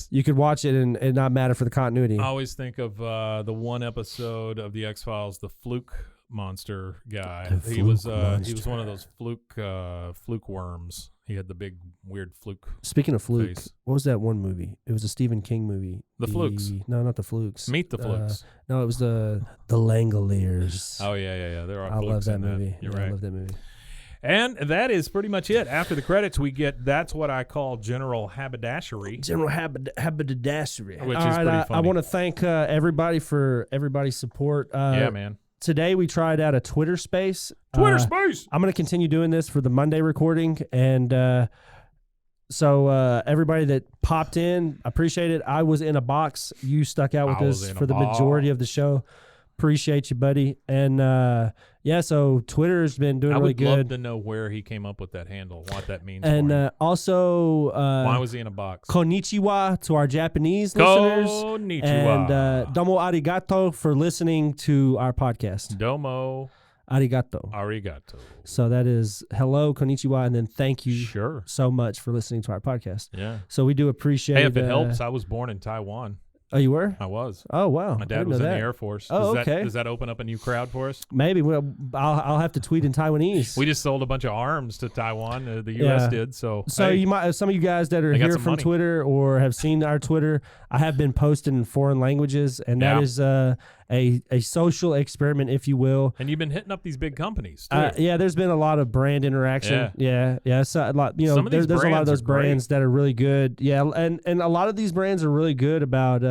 you could watch it and it not matter for the continuity. I always think of the one episode of the X-Files, the Fluke monster guy. He was one of those fluke worms. He had the big weird fluke. Speaking of fluke, face. What was that one movie? It was a Stephen King movie. The Flukes. No, not the Flukes. Meet the Flukes. No, it was the Langoliers. Oh yeah. There are. I love that movie. You're right. I love that movie. And that is pretty much it. After the credits, we get that's what I call general haberdashery. General haberdashery. Which All is right, pretty funny. I want to thank everybody for everybody's support. Yeah, man. Today we tried out a Twitter space. Space. I'm going to continue doing this for the Monday recording, and so everybody that popped in, appreciate it. I was in a box. You stuck out with us for the majority of the show. Appreciate you, buddy. And so Twitter's been doing really good. I would love to know where he came up with that handle, what that means. And also, why was he in a box? Konnichiwa to our Japanese listeners. Konnichiwa. And domo arigato for listening to our podcast. Domo arigato. So that is hello, konnichiwa, and then thank you so much for listening to our podcast. Yeah. So we do appreciate. Hey, if it helps, I was born in Taiwan. Oh, you were? I was. Oh, wow. My dad was in the Air Force. Okay. Does that open up a new crowd for us? Maybe. Well, I'll have to tweet in Taiwanese. We just sold a bunch of arms to Taiwan. The U.S. did. So you might, some of you guys that are here from Twitter or have seen our Twitter, I have been posting in foreign languages, and that is a social experiment, if you will. And you've been hitting up these big companies too. There's been a lot of brand interaction. Yeah. So a lot, there's a lot of those brands that are really good. Yeah, and a lot of these brands are really good about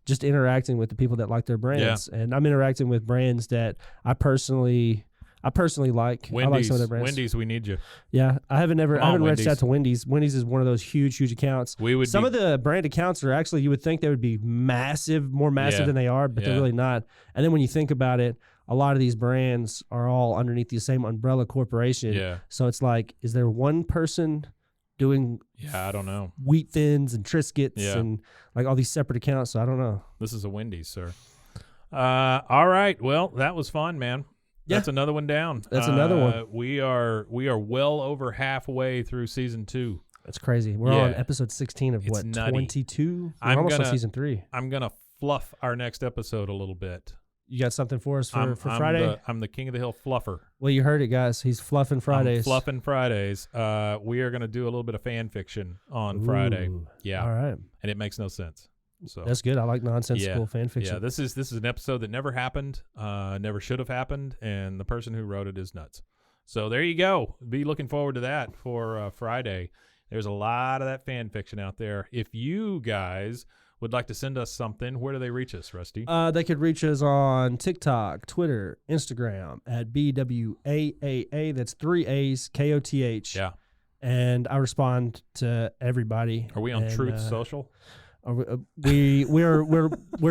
just interacting with the people that like their brands. Yeah. And I'm interacting with brands that I personally like. Wendy's, I like some of their brands. Wendy's, we need you. Yeah, I haven't reached out to Wendy's. Wendy's is one of those huge accounts. Some of the brand accounts are actually, you would think they would be more massive than they are, but they're really not. And then when you think about it, a lot of these brands are all underneath the same umbrella corporation. Yeah. So it's is there one person doing I don't know, Wheat Thins and Triscuits and all these separate accounts? So I don't know. This is a Wendy's, sir. All right. Well, that was fun, man. Yeah. That's another one down. That's another one. We are well over halfway through season 2. That's crazy. We're on episode 16 of 22? We're almost on season 3. I'm gonna fluff our next episode a little bit. You got something for us for Friday? I'm the king of the hill fluffer. Well, you heard it, guys. He's fluffing Fridays. I'm fluffing Fridays. We are gonna do a little bit of fan fiction on Friday. Yeah. All right. And it makes no sense. So that's good. I like nonsensical fan fiction. Yeah, this is an episode that never happened, never should have happened, and the person who wrote it is nuts. So there you go. Be looking forward to that for Friday. There's a lot of that fan fiction out there. If you guys would like to send us something, where do they reach us, Rusty? They could reach us on TikTok, Twitter, Instagram at BWAAA. That's 3 A's, KOTH. Yeah. And I respond to everybody. Are we on Truth Social? We're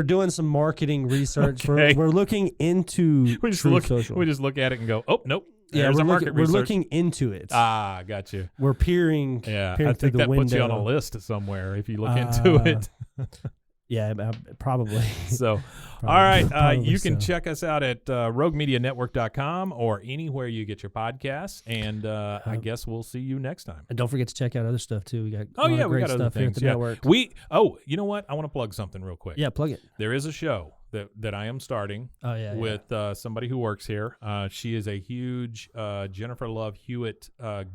doing some marketing research. Okay. We're looking into Truth Social. We just look at it and go, oh nope. Yeah, we're looking into it. Ah, got you. We're peering. Yeah, peering I think that window. puts you on a list somewhere if you look into it. Yeah, probably. So, Probably- all right. probably You can so. check us out at roguemedianetwork.com or anywhere you get your podcasts. And I guess we'll see you next time. And don't forget to check out other stuff too. We got Oh, a lot yeah, of we great got other stuff here at things. the Yeah. network. You know what? I want to plug something real quick. Yeah, plug it. There is a show that I am starting Oh yeah, with somebody who works here. She is a huge Jennifer Love Hewitt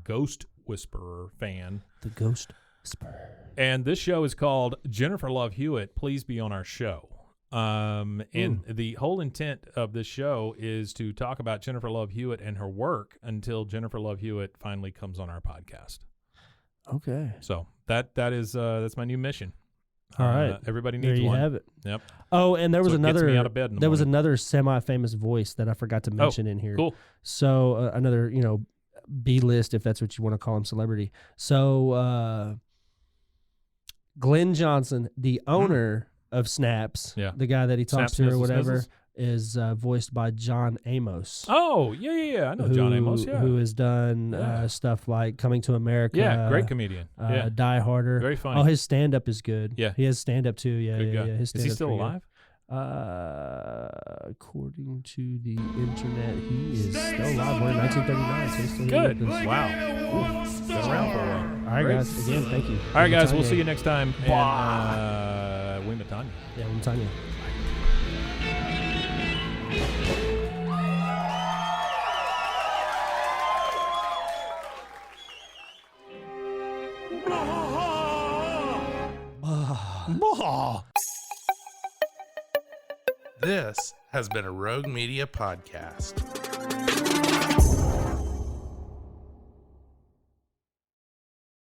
Ghost Whisperer fan. the Ghost Whisperer. And this show is called Jennifer Love Hewitt, Please Be on Our Show. And the whole intent of this show is to talk about Jennifer Love Hewitt and her work until Jennifer Love Hewitt finally comes on our podcast. Okay. So that's my new mission. All right. Everybody There needs you one. have it. Yep. Oh, and there was So it gets another. me out of bed in the there was morning. another semi-famous voice that I forgot to mention in here. Cool. So another, B-list, if that's what you want to call him, celebrity. So Glenn Johnson, the owner of Snaps, Yeah. the guy that he talks Snaps, to or Snizzles, whatever, Snizzles? is voiced by John Amos. Oh, yeah. I know John Amos. Yeah. Who has done Yeah. stuff like Coming to America. Yeah, great comedian. Yeah. Die Harder. Very funny. Oh, his stand-up is good. Yeah. He has stand-up too. Yeah, Good yeah, guy. yeah. His Is he stand-up's still pretty good. alive? According to the internet, he is still alive. We're in 1939, so he's still Good. here with us. Wow. Been around for a while. All right, Great. guys. Again, thank you. All right, guys. We'll Wimatanya. see you next time. Bwaaa. And Wimatanya. Yeah, Wimatanya. This has been a Rogue Media podcast.